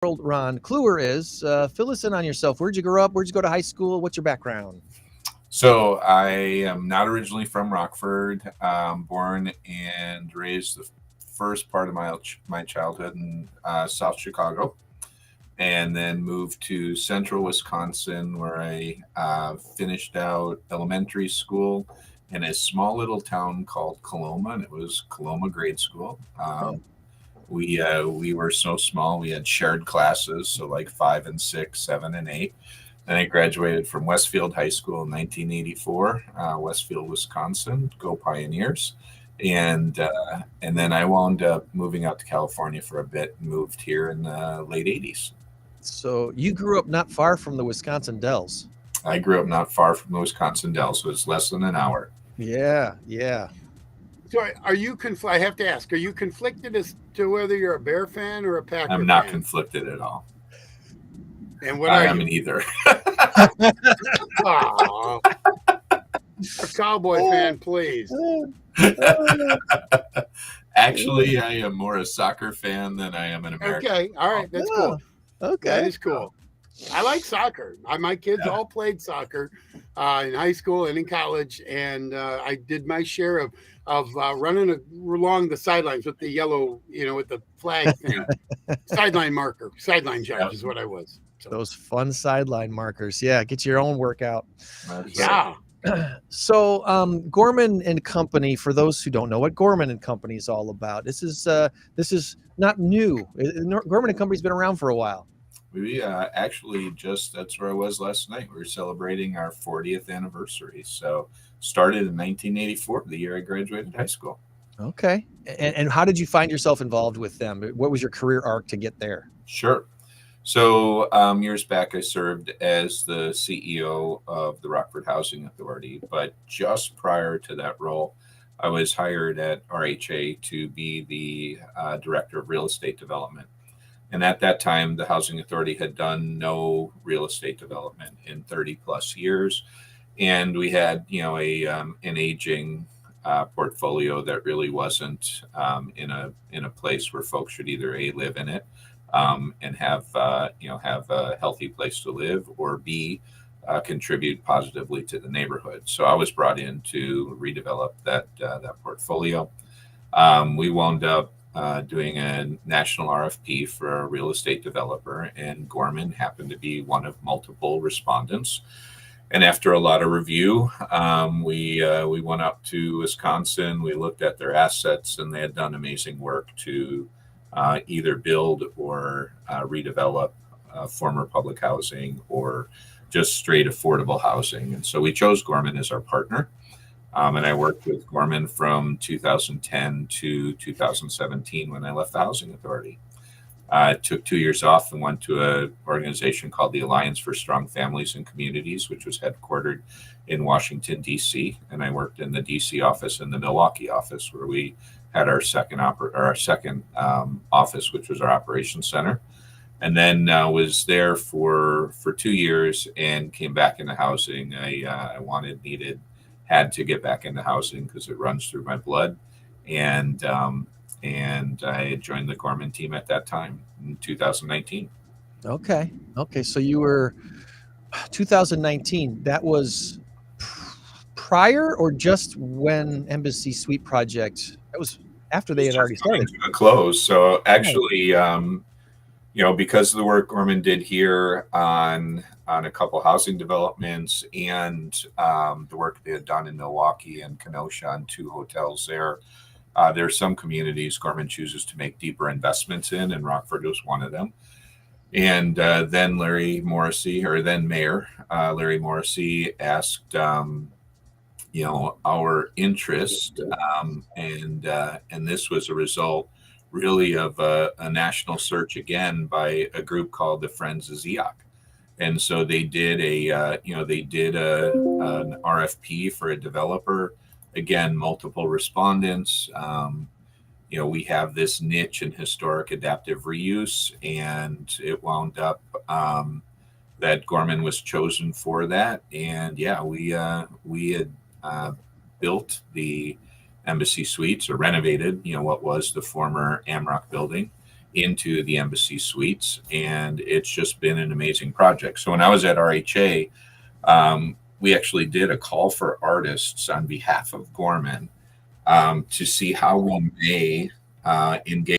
world Ron Clewer is. Fill us in on yourself. Where'd you grow up? Where'd you go to high school? What's your background? So I am not originally from Rockford. Born and raised the first part of my childhood in South Chicago, and then moved to Central Wisconsin, where I finished out elementary school in a small little town called Coloma, and it was Coloma Grade School. We were so small. We had shared classes, so like 5 and 6, 7 and 8. Then I graduated from Westfield High School in 1984, Westfield, Wisconsin. Go Pioneers! And then I wound up moving out to California for a bit. And moved here in the late '80s. So you grew up not far from the Wisconsin Dells. I grew up not far from the Wisconsin Dells, so it's less than an hour. Yeah, yeah. So are you I have to ask, are you conflicted as to whether you're a Bear fan or a Packer I'm not fan? conflicted at all. And what I are am you? either. Aw. A Cowboy fan, please. Actually, I am more a soccer fan than I am an American. Okay, all right, that's cool. Okay. That is cool. I like soccer. My kids all played soccer in high school and in college, and I did my share of running along the sidelines with the yellow, with the flag thing, sideline marker, sideline judge is what I was. So, Those fun sideline markers. Yeah, get your own workout. yeah. So Gorman and Company, for those who don't know what Gorman and Company is all about, this is not new. Gorman and Company's been around for a while. We actually that's where I was last night. We were celebrating our 40th anniversary. So started in 1984, the year I graduated high school. Okay. And how did you find yourself involved with them? What was your career arc to get there? Sure. So years back, I served as the CEO of the Rockford Housing Authority. But just prior to that role, I was hired at RHA to be the director of real estate development. And at that time, the Housing Authority had done no real estate development in 30 plus years. And we had, an aging portfolio that really wasn't in a place where folks should either A, live in it, and have a healthy place to live, or B, contribute positively to the neighborhood. So I was brought in to redevelop that portfolio. We wound up doing a national RFP for a real estate developer, and Gorman happened to be one of multiple respondents. And after a lot of review, we went up to Wisconsin. We looked at their assets, and they had done amazing work to either build or redevelop former public housing or just straight affordable housing. And so we chose Gorman as our partner. And I worked with Gorman from 2010 to 2017 when I left the Housing Authority. I took 2 years off and went to an organization called the Alliance for Strong Families and Communities, which was headquartered in Washington, D.C. And I worked in the D.C. office and the Milwaukee office, where we had our second office, which was our operations center. And then was there for 2 years and came back into housing. I had to get back into housing because it runs through my blood. And I joined the Gorman team at that time in 2019. Okay. So you were 2019. That was prior or just when Embassy Suite Project? That was after they had already started. To a close. So actually, because of the work Gorman did here on a couple housing developments and the work they had done in Milwaukee and Kenosha on 2 hotels there. There are some communities Gorman chooses to make deeper investments in, and Rockford was one of them. And then Mayor Larry Morrissey asked, our interest, and this was a result really of a national search again by a group called the Friends of Ziak. And so they did an RFP for a developer. Again, multiple respondents. We have this niche in historic adaptive reuse, and it wound up that Gorman was chosen for that. And we had built the Embassy Suites, or renovated, what was the former Amrock building, into the Embassy Suites, and it's just been an amazing project. So when I was at RHA, we actually did a call for artists on behalf of Gorman to see how we may engage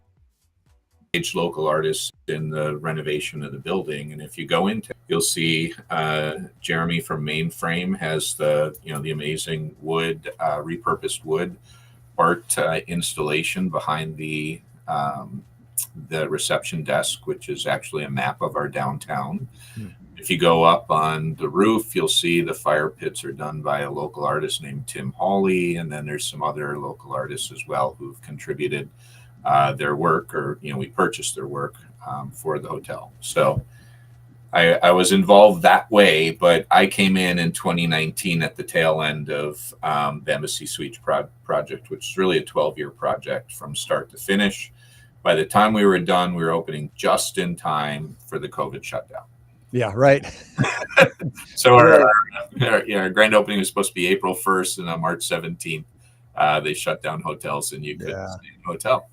local artists in the renovation of the building. And if you go into, you'll see Jeremy from Mainframe has the amazing wood, repurposed wood art installation behind the reception desk, which is actually a map of our downtown. If you go up on the roof, you'll see the fire pits are done by a local artist named Tim Hawley, and then there's some other local artists as well who've contributed their work, or we purchased their work for the hotel. So I was involved that way, but I came in 2019 at the tail end of the Embassy Suites project, which is really a 12-year project from start to finish. By the time we were done, we were opening just in time for the COVID shutdown. Yeah, right. So our grand opening was supposed to be April 1st, and on March 17th, they shut down hotels, and you couldn't stay in a hotel.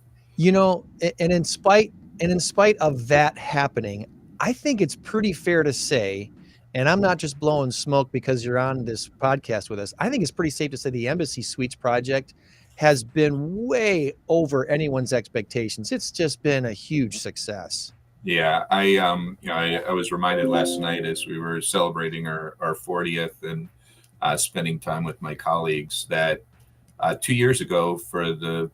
And in spite of that happening, I think it's pretty fair to say, and I'm not just blowing smoke because you're on this podcast with us, I think it's pretty safe to say the Embassy Suites project has been way over anyone's expectations. It's just been a huge success. Yeah, I was reminded last night as we were celebrating our 40th and spending time with my colleagues that 2 years ago, for the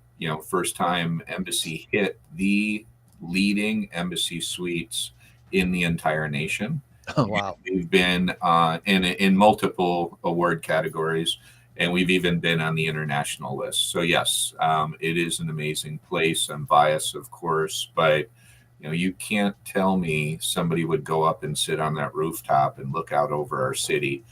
first time, Embassy hit the leading Embassy Suites in the entire nation. Oh, wow. We've been in multiple award categories, and we've even been on the international list. So yes, it is an amazing place. I'm biased, of course, but you can't tell me somebody would go up and sit on that rooftop and look out over our city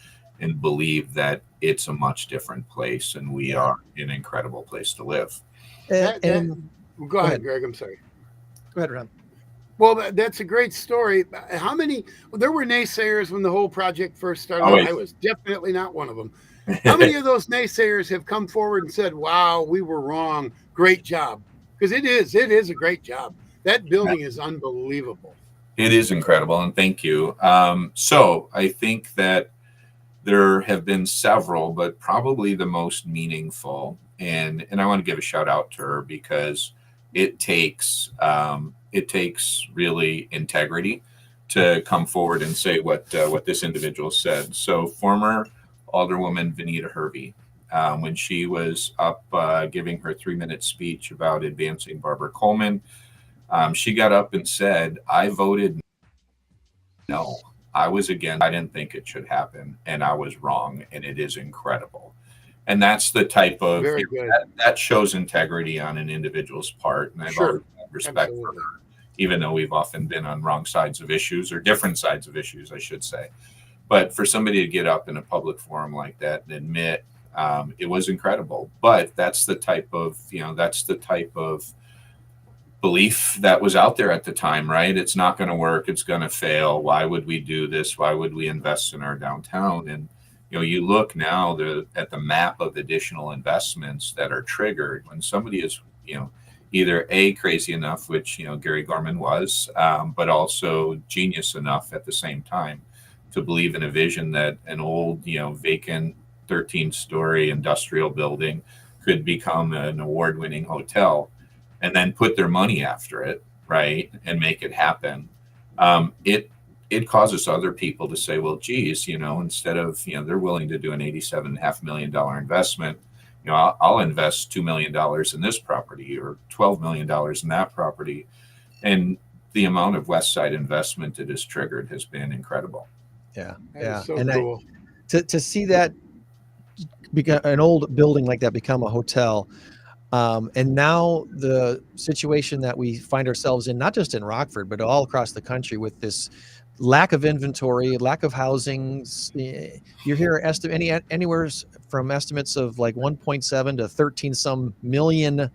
and believe that it's a much different place, and we are an incredible place to live. Go ahead, Greg. I'm sorry. Go ahead, Ron. Well, that's a great story. There were naysayers when the whole project first started. Always. I was definitely not one of them. How many of those naysayers have come forward and said, wow, we were wrong. Great job. Because it is a great job. That building is unbelievable. It is incredible, and thank you. So I think that there have been several, but probably the most meaningful, and I want to give a shout out to her because it takes really integrity to come forward and say what this individual said. So former Alderwoman Vanita Hervey, when she was up giving her 3-minute speech about advancing Barbara Coleman, she got up and said, I voted no. I was against. I didn't think it should happen, and I was wrong, and it is incredible. And that's the type of that shows integrity on an individual's part. And I've always had respect for her, even though we've often been on wrong sides of issues, or different sides of issues, I should say. But for somebody to get up in a public forum like that and admit it was incredible. But that's the type of belief that was out there at the time, right? It's not going to work. It's going to fail. Why would we do this? Why would we invest in our downtown? And you look now at the map of additional investments that are triggered when somebody is, either A, crazy enough, which, Gary Gorman was, but also genius enough at the same time to believe in a vision that an old, vacant 13-story industrial building could become an award-winning hotel, and then put their money after it, right, and make it happen. It causes other people to say, well, geez, instead of, they're willing to do an $87.5 million investment, I'll invest $2 million in this property or $12 million in that property. And the amount of West Side investment it has triggered has been incredible. Yeah. So and cool. To see that an old building like that become a hotel, and now the situation that we find ourselves in, not just in Rockford, but all across the country, with this lack of inventory, lack of housing. You hear anywhere from estimates of like 1.7 to 13 some million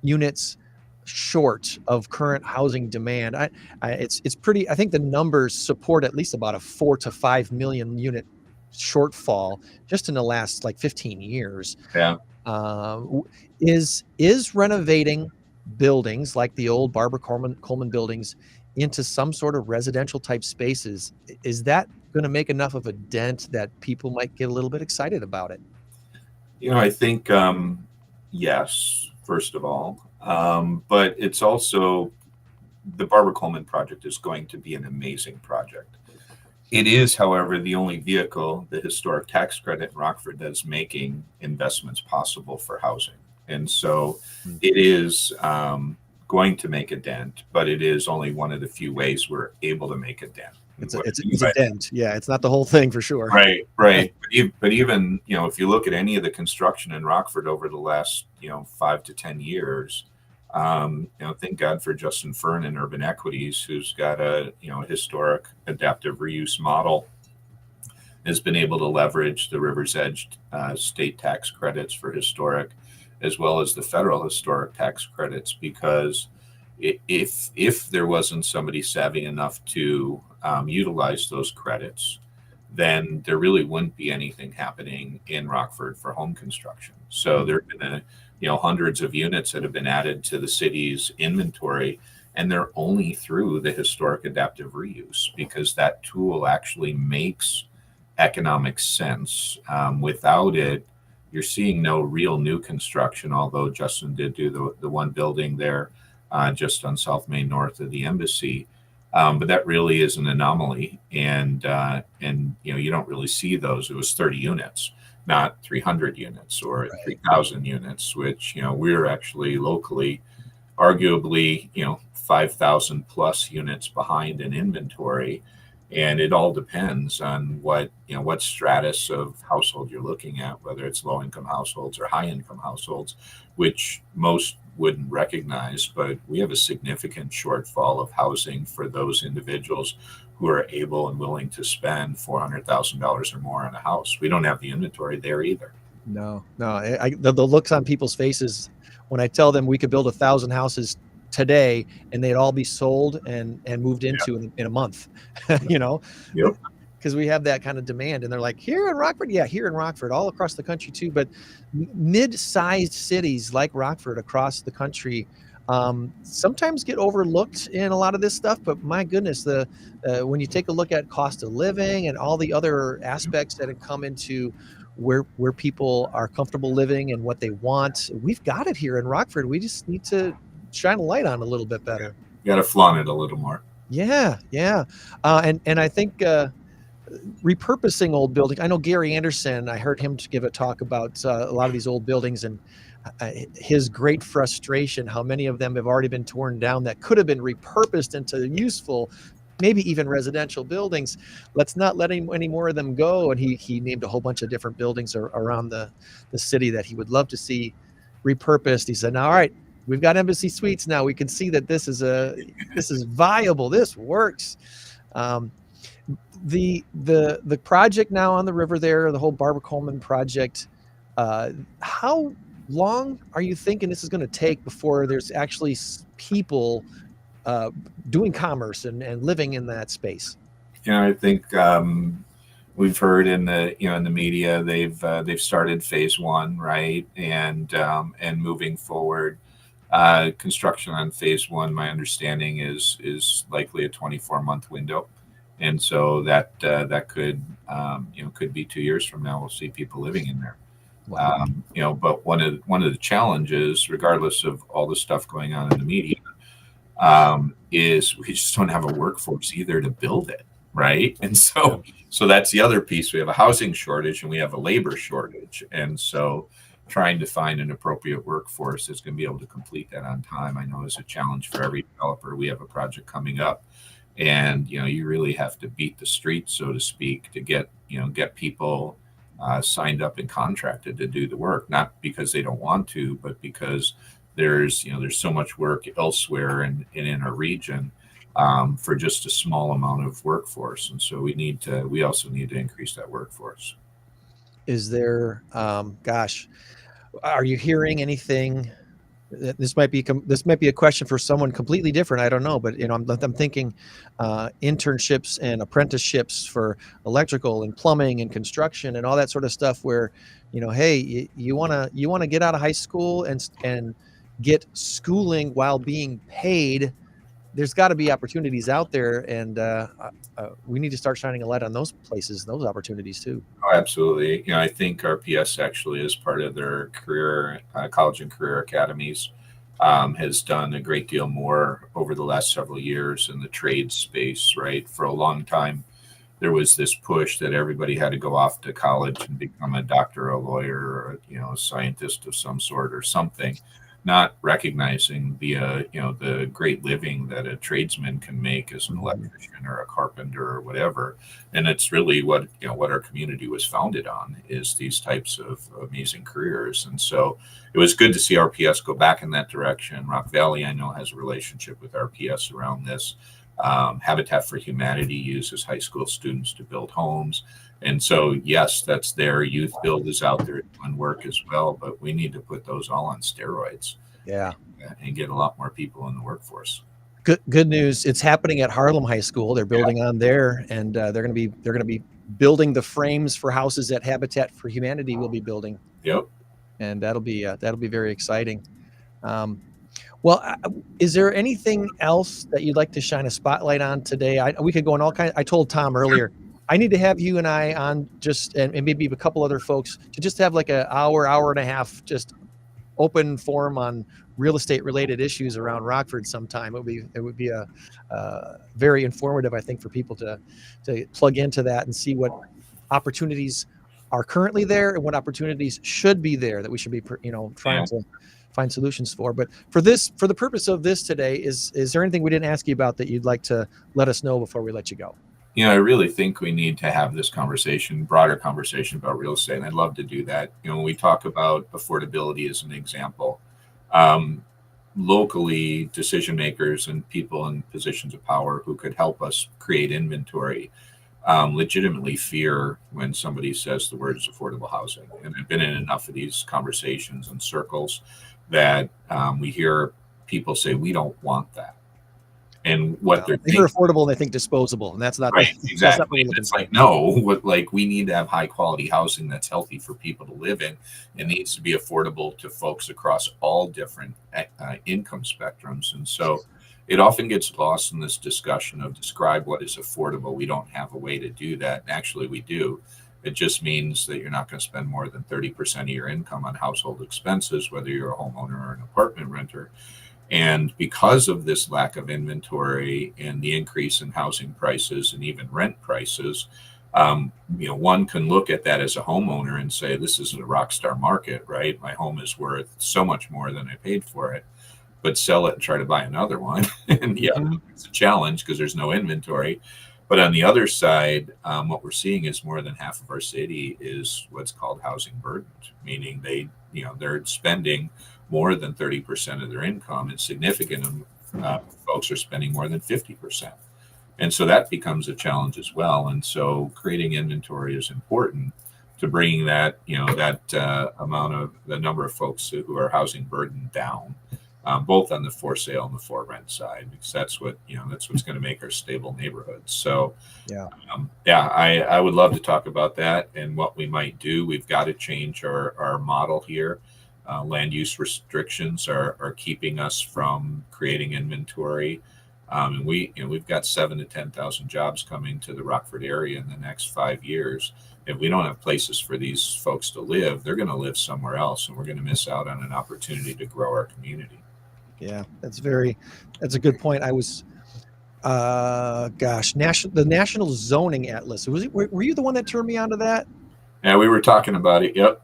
units short of current housing demand. It's pretty. I think the numbers support at least about a 4 to 5 million unit shortfall just in the last like 15 years. Yeah. Is renovating buildings like the old Barbara Coleman buildings into some sort of residential type spaces, is that going to make enough of a dent that people might get a little bit excited about it? I think yes, first of all, but it's also the Barbara Coleman project is going to be an amazing project. It is, however, the only vehicle, the historic tax credit in Rockford, that's making investments possible for housing. And so it is going to make a dent, but it is only one of the few ways we're able to make a dent. It's a dent. Yeah, it's not the whole thing for sure. Right. But even, if you look at any of the construction in Rockford over the last, 5 to 10 years, thank God for Justin Fern and Urban Equities, who's got a historic adaptive reuse model, has been able to leverage the River's Edge state tax credits for historic, as well as the federal historic tax credits, because if there wasn't somebody savvy enough to utilize those credits, then there really wouldn't be anything happening in Rockford for home construction. So there have been hundreds of units that have been added to the city's inventory, and they're only through the historic adaptive reuse, because that tool actually makes economic sense. Without it, you're seeing no real new construction, although Justin did do the one building there just on South Main north of the embassy. But that really is an anomaly, and you don't really see those. It was 30 units, not 300 units or 3,000 units, which we're actually locally, arguably 5,000 plus units behind in inventory, and it all depends on what stratus of household you're looking at, whether it's low income households or high income households, which most wouldn't recognize. But we have a significant shortfall of housing for those individuals who are able and willing to spend $400,000 or more on a house. We don't have the inventory there either. No. The looks on people's faces when I tell them we could build 1,000 houses today and they'd all be sold and moved into in a month, Yep. Because we have that kind of demand. And they're like, here in Rockford? Yeah, here in Rockford, all across the country too. But mid-sized cities like Rockford across the country sometimes get overlooked in a lot of this stuff. But my goodness, when you take a look at cost of living and all the other aspects that have come into where people are comfortable living and what they want, we've got it here in Rockford. We just need to shine a light on a little bit better. You got to flaunt it a little more. Yeah. And I think repurposing old buildings. I know Gary Anderson, I heard him give a talk about a lot of these old buildings and his great frustration, how many of them have already been torn down that could have been repurposed into useful, maybe even residential buildings. Let's not let any more of them go. And he named a whole bunch of different buildings around the city that he would love to see repurposed. He said, all right, we've got Embassy Suites now. We can see that this is viable. This works. The project now on the river there, the whole Barbara Coleman project, how long are you thinking this is going to take before there's actually people doing commerce and living in that space? I think we've heard in the media they've started phase one, right, and moving forward. Construction on phase one, my understanding is likely a 24-month window, and so that could could be 2 years from now. We'll see people living in there. Wow. But one of the challenges, regardless of all the stuff going on in the media, is we just don't have a workforce either to build it, right? And so that's the other piece. We have a housing shortage and we have a labor shortage, and so trying to find an appropriate workforce that's going to be able to complete that on time, I know, is a challenge for every developer. We have a project coming up, and you really have to beat the streets, so to speak, to get people signed up and contracted to do the work, not because they don't want to, but because there's so much work elsewhere and in our region for just a small amount of workforce, and so we also need to increase that workforce. Is there, are you hearing anything? This might be a question for someone completely different. I don't know, but I'm thinking internships and apprenticeships for electrical and plumbing and construction and all that sort of stuff. Where, hey, you wanna get out of high school and get schooling while being paid, there's got to be opportunities out there, and we need to start shining a light on those places, those opportunities too. Oh, absolutely. I think RPS actually, as part of their career, college and career academies, has done a great deal more over the last several years in the trade space, right? For a long time, there was this push that everybody had to go off to college and become a doctor, a lawyer, or, a scientist of some sort or something, not recognizing the great living that a tradesman can make as an electrician or a carpenter or whatever. And it's really what our community was founded on, is these types of amazing careers. And so it was good to see RPS go back in that direction. Rock Valley, I know, has a relationship with RPS around this. Habitat for Humanity uses high school students to build homes. And so, yes, that's there. Youth Build is out there doing work as well, but we need to put those all on steroids. Yeah. And get a lot more people in the workforce. Good news. It's happening at Harlem High School. They're building on there, and they're going to be building the frames for houses that Habitat for Humanity will be building. Yep. And that'll be very exciting. Well, is there anything else that you'd like to shine a spotlight on today? We could go on all kinds. I told Tom earlier, I need to have you and I on and maybe a couple other folks to just have like an hour and a half, just open forum on real estate related issues around Rockford sometime. It would be a very informative, I think, for people to plug into that and see what opportunities are currently there and what opportunities should be there that we should be, trying to find solutions for. But for the purpose of this today, is there anything we didn't ask you about that you'd like to let us know before we let you go? I really think we need to have this broader conversation about real estate. And I'd love to do that. When we talk about affordability as an example, locally, decision makers and people in positions of power who could help us create inventory legitimately fear when somebody says the words affordable housing. And I've been in enough of these conversations and circles that we hear people say, we don't want that. And what they're affordable, and they think disposable, and that's not right. Exactly. It's like, no, we need to have high quality housing that's healthy for people to live in. It needs to be affordable to folks across all different income spectrums. And so it often gets lost in this discussion of describe what is affordable. We don't have a way to do that. And actually, we do. It just means that you're not going to spend more than 30% of your income on household expenses, whether you're a homeowner or an apartment renter. And because of this lack of inventory and the increase in housing prices and even rent prices, one can look at that as a homeowner and say, this is a rock star market, right? My home is worth so much more than I paid for it, but sell it and try to buy another one. And it's a challenge because there's no inventory. But on the other side, what we're seeing is more than half of our city is what's called housing burdened, meaning they're spending more than 30% of their income, and significant folks are spending more than 50%. And so that becomes a challenge as well. And so creating inventory is important to bringing that amount of the number of folks who are housing burdened down, both on the for sale and the for rent side, because that's what's going to make our stable neighborhoods. So I would love to talk about that and what we might do. We've got to change our model here. Land use restrictions are keeping us from creating inventory. And we've got 7,000 to 10,000 jobs coming to the Rockford area in the next 5 years. If we don't have places for these folks to live, they're going to live somewhere else, and we're going to miss out on an opportunity to grow our community. Yeah, that's a good point. I was, the National Zoning Atlas. Were you the one that turned me onto that? Yeah, we were talking about it. Yep.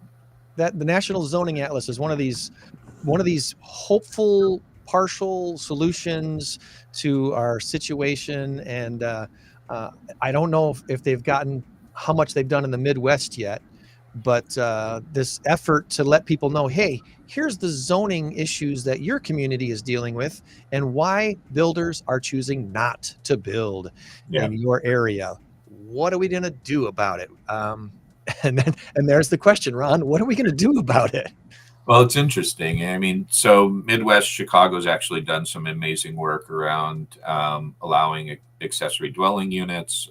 That the National Zoning Atlas is one of these hopeful partial solutions to our situation, and I don't know if they've gotten how much they've done in the Midwest yet, but this effort to let people know, hey, here's the zoning issues that your community is dealing with and why builders are choosing not to build in your area. What are we going to do about it? And there's the question, Ron, what are we going to do about it? Well, it's interesting. I mean, so Midwest Chicago's actually done some amazing work around allowing accessory dwelling units,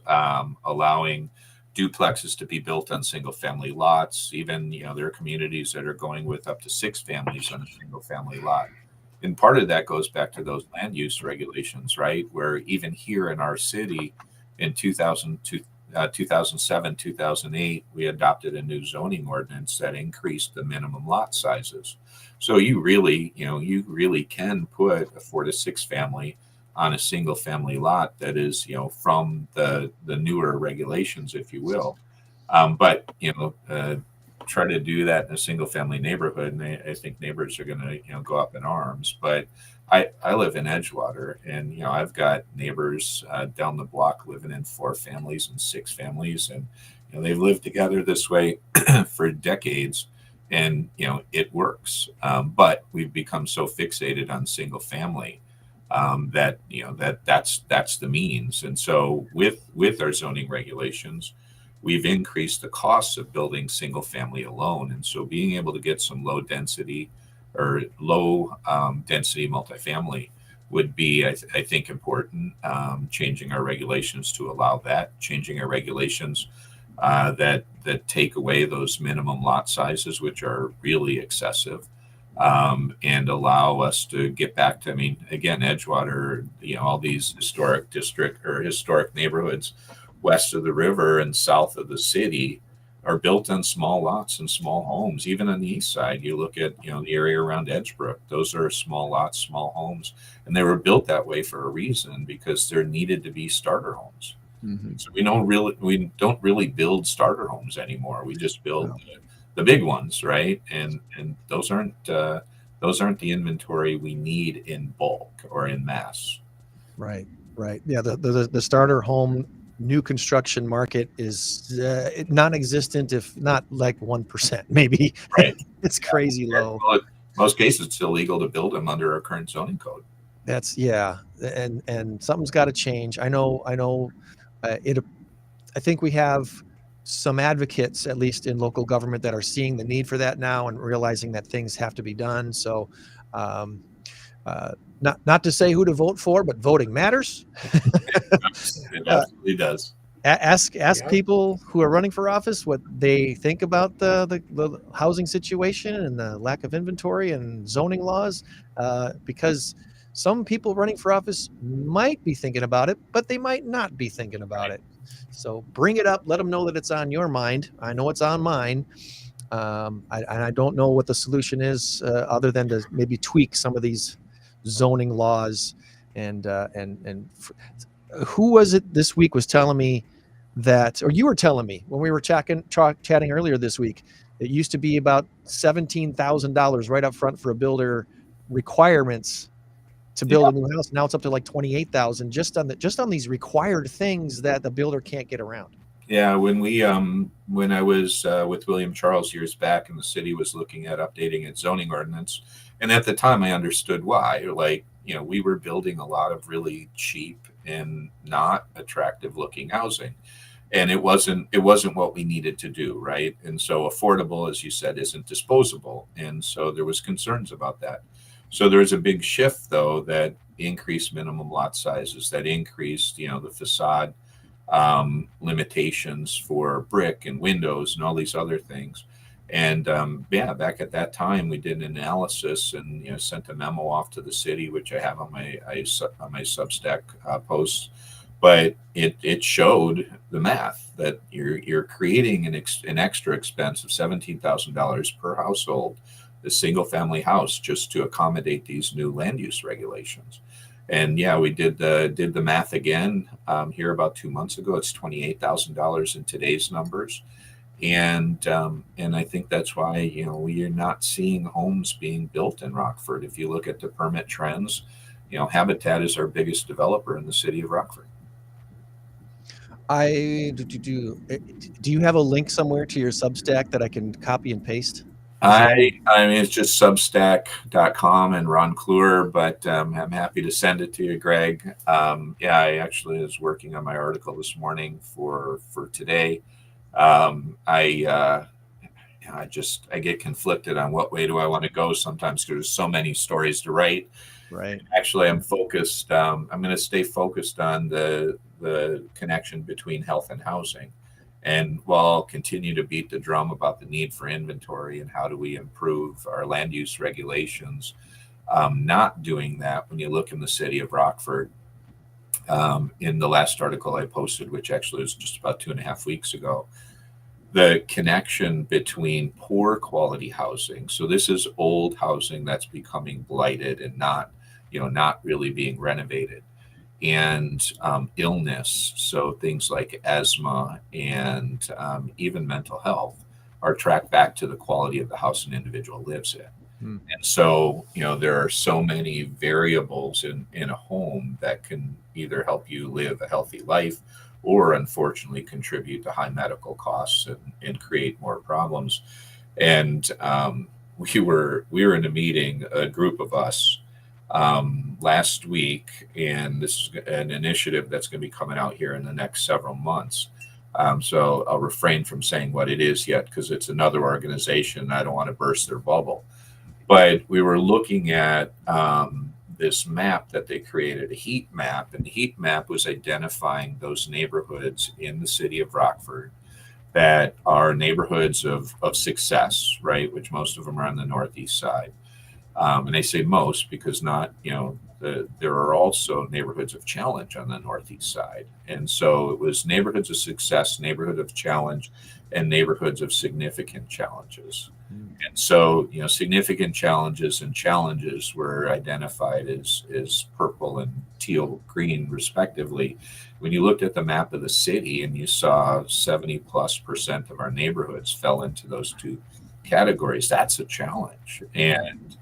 allowing duplexes to be built on single family lots. Even, there are communities that are going with up to 6 families on a single family lot. And part of that goes back to those land use regulations, right? Where even here in our city in 2007, 2008, we adopted a new zoning ordinance that increased the minimum lot sizes. So you really can put a 4 to 6 family on a single family lot that is, from the newer regulations, if you will. But try to do that in a single family neighborhood, and I think neighbors are going to go up in arms. But I live in Edgewater, and I've got neighbors down the block living in 4 families and 6 families, and they've lived together this way for decades, and it works. But we've become so fixated on single family that that's the means. And so with our zoning regulations, we've increased the costs of building single family alone. And so being able to get some low density multifamily would be, I think, important. Changing our regulations to allow that, changing our regulations that take away those minimum lot sizes, which are really excessive, and allow us to get back to, again, Edgewater, all these historic neighborhoods west of the river and south of the city are built on small lots and small homes. Even on the east side, you look at the area around Edgebrook; those are small lots, small homes, and they were built that way for a reason, because there needed to be starter homes. Mm-hmm. So we don't really build starter homes anymore. We just build the big ones, right? And those aren't the inventory we need in bulk or in mass. Right. Yeah, the starter home new construction market is non-existent, if not like 1%, maybe. Right. It's crazy low. Well, in most cases, it's illegal to build them under our current zoning code. That's and something's got to change. I know. I think we have some advocates, at least in local government, that are seeing the need for that now and realizing that things have to be done. So, not to say who to vote for, but voting matters. It absolutely does. Ask people who are running for office what they think about the housing situation and the lack of inventory and zoning laws, because some people running for office might be thinking about it, but they might not be thinking about it. So bring it up. Let them know that it's on your mind. I know it's on mine. I don't know what the solution is, other than to maybe tweak some of these zoning laws. And who was it this week was telling me that, or you were telling me when we were chatting earlier this week, it used to be about $17,000 right up front for a builder requirements to build a new house. Now it's up to like 28,000 just on these required things that the builder can't get around. Yeah, when I was with William Charles years back, and the city was looking at updating its zoning ordinance, and at the time I understood why. Like, we were building a lot of really cheap and not attractive looking housing, and it wasn't what we needed to do, right? And so affordable, as you said, isn't disposable, and so there was concerns about that. So there's a big shift, though, that increased minimum lot sizes, that increased, the facade limitations for brick and windows and all these other things. And back at that time, we did an analysis and sent a memo off to the city, which I have on my Substack posts. But it showed the math that you're creating an extra expense of $17,000 per household, a single family house, just to accommodate these new land use regulations. And we did the math again here about 2 months ago. It's $28,000 in today's numbers, and I think that's why we are not seeing homes being built in Rockford. If you look at the permit trends, Habitat is our biggest developer in the city of Rockford. Do you have a link somewhere to your Substack that I can copy and paste? It's just substack.com and Ron Clewer, but I'm happy to send it to you, Greg. I actually was working on my article this morning for today. I get conflicted on what way do I want to go sometimes, because there's so many stories to write. Right. Actually, I'm focused. I'm going to stay focused on the connection between health and housing. And while I'll continue to beat the drum about the need for inventory and how do we improve our land use regulations, not doing that. When you look in the city of Rockford, in the last article I posted, which actually was just about 2.5 weeks ago, the connection between poor quality housing. So this is old housing that's becoming blighted and not really being renovated, and illness. So things like asthma and even mental health are tracked back to the quality of the house an individual lives in. And so, there are so many variables in a home that can either help you live a healthy life or unfortunately contribute to high medical costs and create more problems. And we were in a meeting, a group of us, last week, and this is an initiative that's going to be coming out here in the next several months. So I'll refrain from saying what it is yet because it's another organization. I don't want to burst their bubble. But we were looking at this map that they created, a heat map, and the heat map was identifying those neighborhoods in the city of Rockford that are neighborhoods of success, right? Which most of them are on the northeast side. And they say most because there are also neighborhoods of challenge on the northeast side. And so it was neighborhoods of success, neighborhood of challenge, and neighborhoods of significant challenges. And so, significant challenges and challenges were identified as purple and teal green, respectively. When you looked at the map of the city and you saw 70+% of our neighborhoods fell into those two categories, that's a challenge. And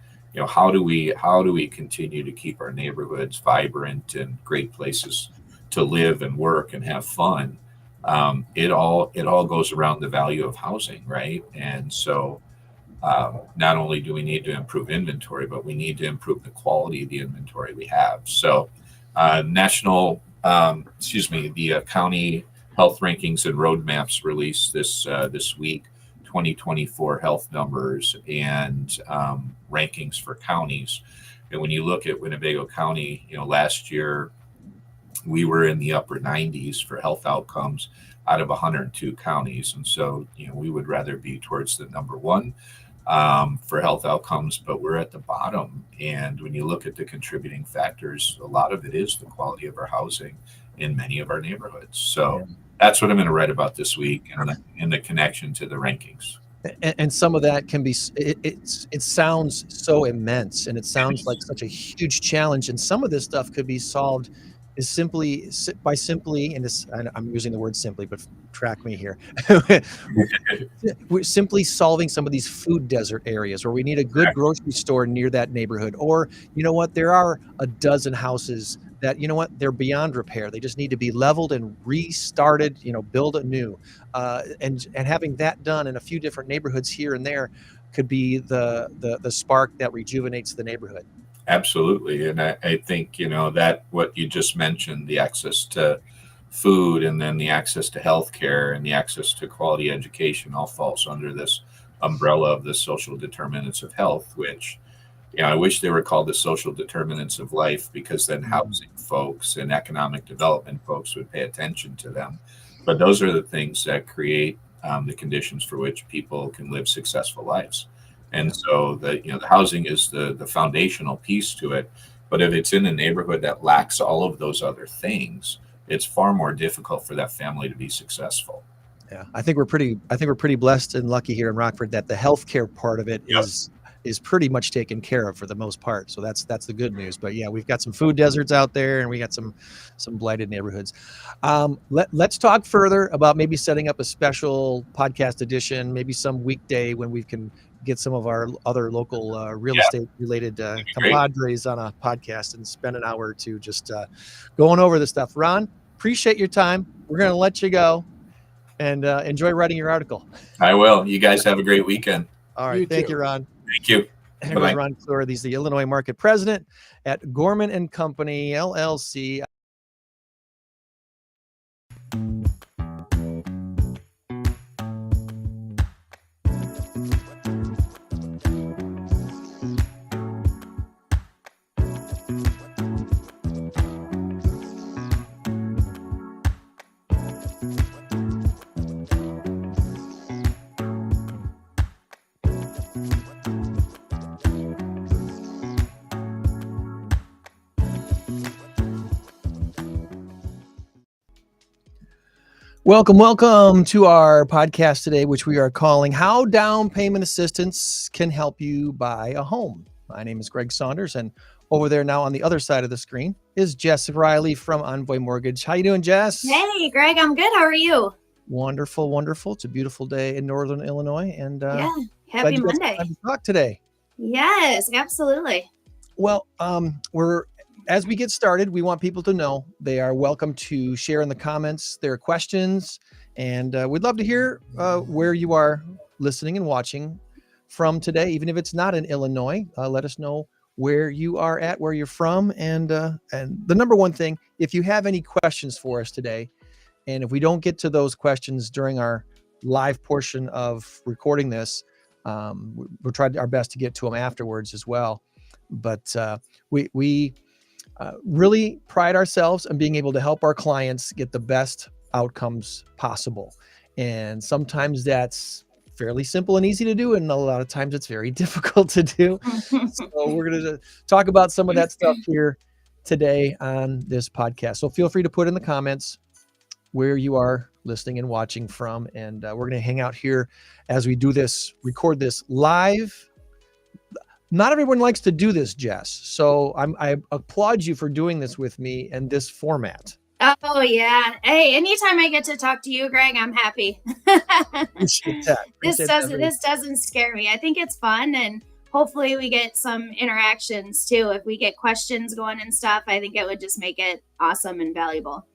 how do we continue to keep our neighborhoods vibrant and great places to live and work and have fun? It all goes around the value of housing, right? And so not only do we need to improve inventory, but we need to improve the quality of the inventory we have. So the county health rankings and roadmaps released this week, 2024 health numbers and rankings for counties. And when you look at Winnebago County, last year we were in the upper 90s for health outcomes out of 102 counties. And so, we would rather be towards the number one for health outcomes, but we're at the bottom. And when you look at the contributing factors, a lot of it is the quality of our housing in many of our neighborhoods. So that's what I'm going to write about this week and the connection to the rankings. And some of that can be, it sounds so immense and it sounds like such a huge challenge. And some of this stuff could be solved is simply, and this, I'm using the word simply, but track me here. We're simply solving some of these food desert areas where we need a good grocery store near that neighborhood. Or, there are a dozen houses that, they're beyond repair. They just need to be leveled and restarted, build anew. And having that done in a few different neighborhoods here and there could be the spark that rejuvenates the neighborhood. Absolutely. And I think, that what you just mentioned, the access to food and then the access to healthcare and the access to quality education all falls under this umbrella of the social determinants of health, which, I wish they were called the social determinants of life, because then housing folks and economic development folks would pay attention to them. But those are the things that create the conditions for which people can live successful lives. And so the housing is the foundational piece to it. But if it's in a neighborhood that lacks all of those other things, it's far more difficult for that family to be successful. Yeah, I think we're pretty blessed and lucky here in Rockford that the healthcare part of it is pretty much taken care of for the most part. So that's the good news. But yeah, we've got some food deserts out there and we got some blighted neighborhoods. Let's talk further about maybe setting up a special podcast edition, maybe some weekday when we can get some of our other local real estate related compadres on a podcast and spend an hour or two just going over this stuff. Ron, appreciate your time. We're going to let you go and enjoy writing your article. I will. You guys have a great weekend. All right. Thank you, Ron. Thank you. Bye-bye. Ron Clewer. He's the Illinois market president at Gorman and Company, LLC. Welcome to our podcast today, which we are calling How Down Payment Assistance Can Help You Buy a Home. My name is Greg Saunders, and over there now on the other side of the screen is Jess Rielly from ENVOY Mortgage. How you doing, Jess? Hey, Greg, I'm good. How are you? Wonderful, wonderful. It's a beautiful day in Northern Illinois, and Yeah, glad happy you got some Monday. time to talk today. Yes, absolutely. Well, as we get started, we want people to know they are welcome to share in the comments their questions, and we'd love to hear where you are listening and watching from today, even if it's not in Illinois. Let us know where you are at, where you're from, and the number one thing, if you have any questions for us today, and if we don't get to those questions during our live portion of recording this, we'll try our best to get to them afterwards as well. But we really pride ourselves on being able to help our clients get the best outcomes possible. And sometimes that's fairly simple and easy to do, and a lot of times it's very difficult to do. So we're going to talk about some of that stuff here today on this podcast. So feel free to put in the comments where you are listening and watching from, and we're going to hang out here as we do this, record this live. Not everyone likes to do this, Jess. So I applaud you for doing this with me in this format. Oh, yeah. Hey, anytime I get to talk to you, Greg, I'm happy. Appreciate that. This doesn't scare me. I think it's fun, and hopefully we get some interactions too. If we get questions going and stuff, I think it would just make it awesome and valuable.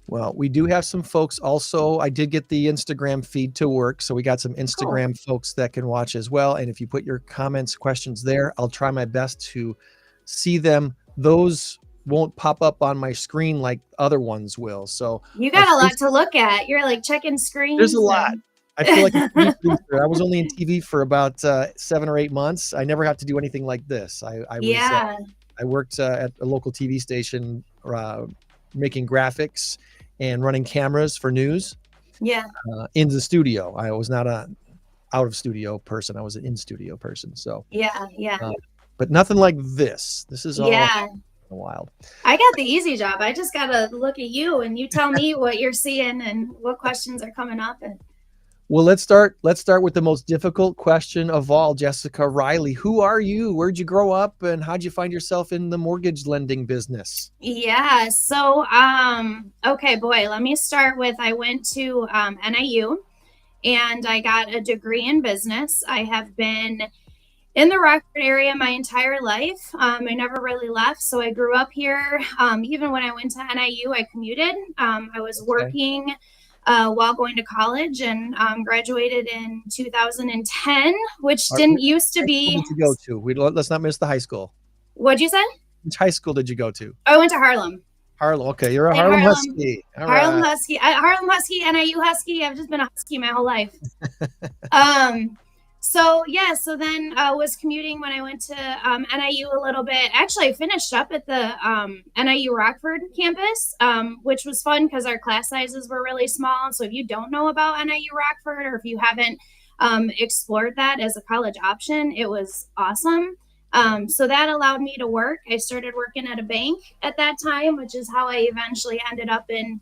Well, we do have some folks also. I did get the Instagram feed to work, so we got some Instagram folks that can watch as well. And if you put your comments, questions there, I'll try my best to see them. Those won't pop up on my screen like other ones will. So you got a lot to look at. You're like checking screens. There's a lot. I feel like a TV producer. I was only in TV for about 7 or 8 months. I never had to do anything like this. I worked at a local TV station making graphics and running cameras for news. Yeah. In the studio. I was not a out of studio person. I was an in studio person. So yeah. But nothing like this. This is all wild. I got the easy job. I just gotta look at you and you tell me what you're seeing and what questions are coming up. And well, let's start with the most difficult question of all, Jessica Rielly. Who are you? Where'd you grow up, and how'd you find yourself in the mortgage lending business? Yeah. So, okay, boy, let me start with, I went to NIU and I got a degree in business. I have been in the Rockford area my entire life. I never really left. So I grew up here. Even when I went to NIU, I commuted. I was working while going to college, and graduated in 2010, which didn't used to be. Where did you go to? Let's not miss the high school. What'd you say? Which high school did you go to? I went to Harlem. Harlem. Okay, you're a Harlem Husky. All Harlem right. Husky. Harlem Husky, NIU Husky. I've just been a Husky my whole life. So then was commuting when I went to NIU a little bit. Actually, I finished up at the NIU Rockford campus, which was fun because our class sizes were really small. So if you don't know about NIU Rockford, or if you haven't explored that as a college option, it was awesome. So that allowed me to work. I started working at a bank at that time, which is how I eventually ended up in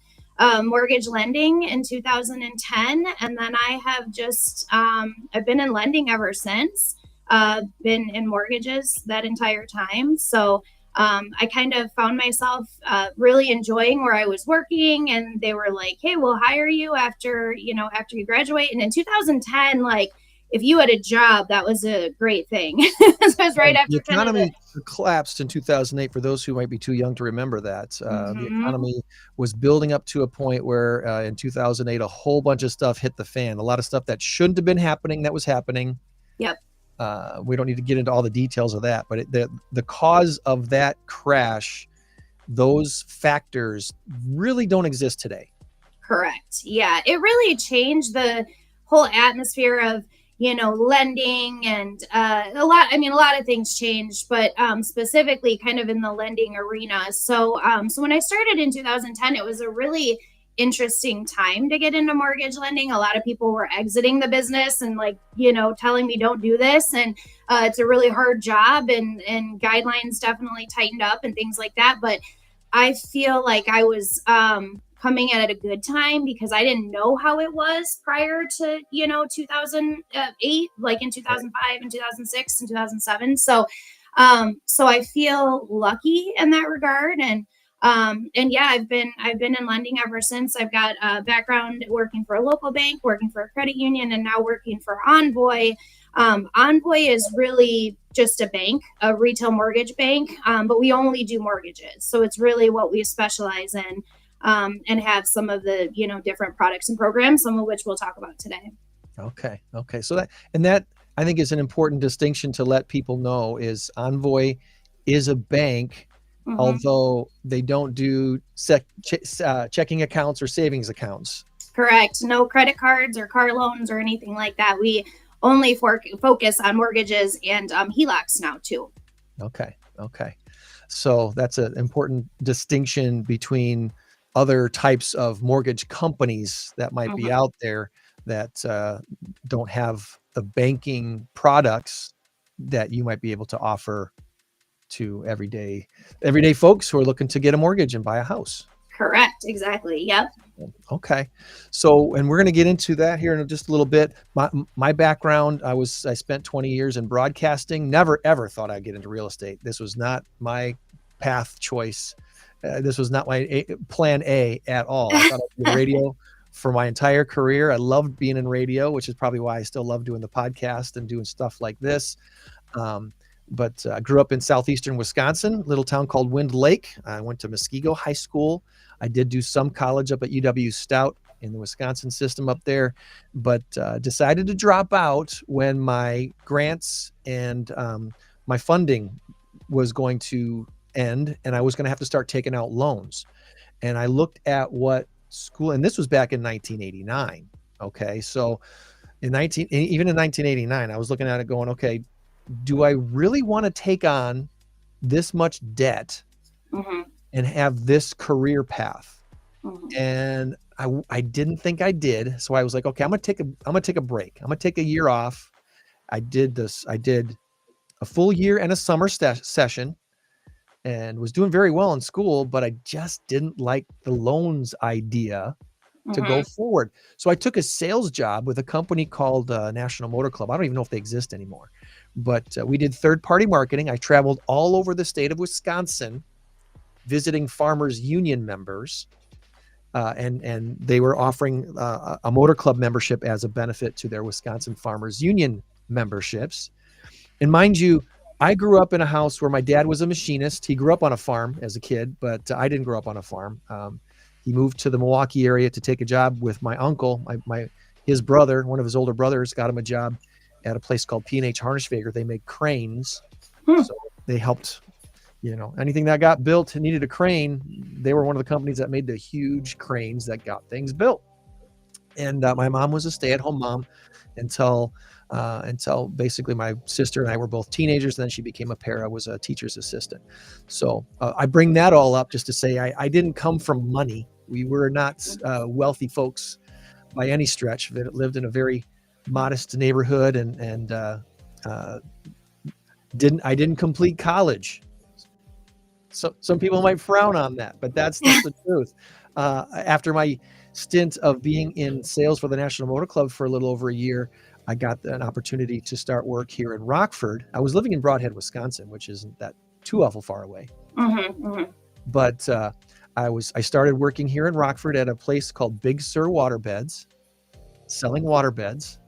mortgage lending in 2010. And then I have just, I've been in lending ever since, been in mortgages that entire time. So I kind of found myself really enjoying where I was working, and they were like, hey, we'll hire you after you graduate. And in 2010, like, if you had a job, that was a great thing. So it was right after the economy collapsed in 2008. For those who might be too young to remember that, the economy was building up to a point where in 2008, a whole bunch of stuff hit the fan. A lot of stuff that shouldn't have been happening that was happening. Yep. We don't need to get into all the details of that, but the cause of that crash, those factors really don't exist today. Correct. Yeah, it really changed the whole atmosphere of lending, and a lot of things changed, but specifically kind of in the lending arena. So when I started in 2010, it was a really interesting time to get into mortgage lending. A lot of people were exiting the business and telling me don't do this, and it's a really hard job, and guidelines definitely tightened up and things like that. But I feel like I was coming at a good time because I didn't know how it was prior to, 2008, like in 2005 and 2006 and 2007. So I feel lucky in that regard. And yeah, I've been in lending ever since. I've got a background working for a local bank, working for a credit union, and now working for ENVOY. ENVOY is really just a bank, a retail mortgage bank, but we only do mortgages. So it's really what we specialize in, and have some of the, different products and programs, some of which we'll talk about today. Okay. So that I think is an important distinction to let people know is ENVOY is a bank, although they don't do checking accounts or savings accounts. Correct. No credit cards or car loans or anything like that. We only focus on mortgages and HELOCs now too. Okay. So that's an important distinction between other types of mortgage companies that might be out there that don't have the banking products that you might be able to offer to everyday folks who are looking to get a mortgage and buy a house. Correct. Exactly. Yep. Okay. So, and we're going to get into that here in just a little bit. My background, I spent 20 years in broadcasting. Never, ever thought I'd get into real estate. This was not my path choice. This was not my plan A at all. I thought I'd be in radio for my entire career. I loved being in radio, which is probably why I still love doing the podcast and doing stuff like this. But I grew up in southeastern Wisconsin, a little town called Wind Lake. I went to Muskego High School. I did do some college up at UW Stout in the Wisconsin system up there, but decided to drop out when my grants and my funding was going to end, and I was going to have to start taking out loans. And I looked at what school, and this was back in 1989. Okay, so even in 1989, I was looking at it going, okay, do I really want to take on this much debt and have this career path? And I didn't think I did. So I was like, okay, I'm going to take a break. I'm going to take a year off. I did a full year and a summer session and was doing very well in school, but I just didn't like the loans idea to go forward. So I took a sales job with a company called National Motor Club. I don't even know if they exist anymore, but we did third-party marketing. I traveled all over the state of Wisconsin visiting farmers union members, and they were offering a motor club membership as a benefit to their Wisconsin farmers union memberships. And mind you, I grew up in a house where my dad was a machinist. He grew up on a farm as a kid, but I didn't grow up on a farm. He moved to the Milwaukee area to take a job with my uncle. His brother, one of his older brothers, got him a job at a place called P&H Harnishvager. They make cranes. So they helped, anything that got built and needed a crane. They were one of the companies that made the huge cranes that got things built. And my mom was a stay-at-home mom until basically my sister and I were both teenagers. Then she became a para, was a teacher's assistant. So I bring that all up just to say I didn't come from money. We were not wealthy folks by any stretch. That lived in a very modest neighborhood and didn't complete college. So some people might frown on that, but that's the truth. After my stint of being in sales for the National Motor Club for a little over a year, I got an opportunity to start work here in Rockford. I was living in Broadhead, Wisconsin, which isn't that too awful far away. But I started working here in Rockford at a place called Big Sur Waterbeds, selling waterbeds.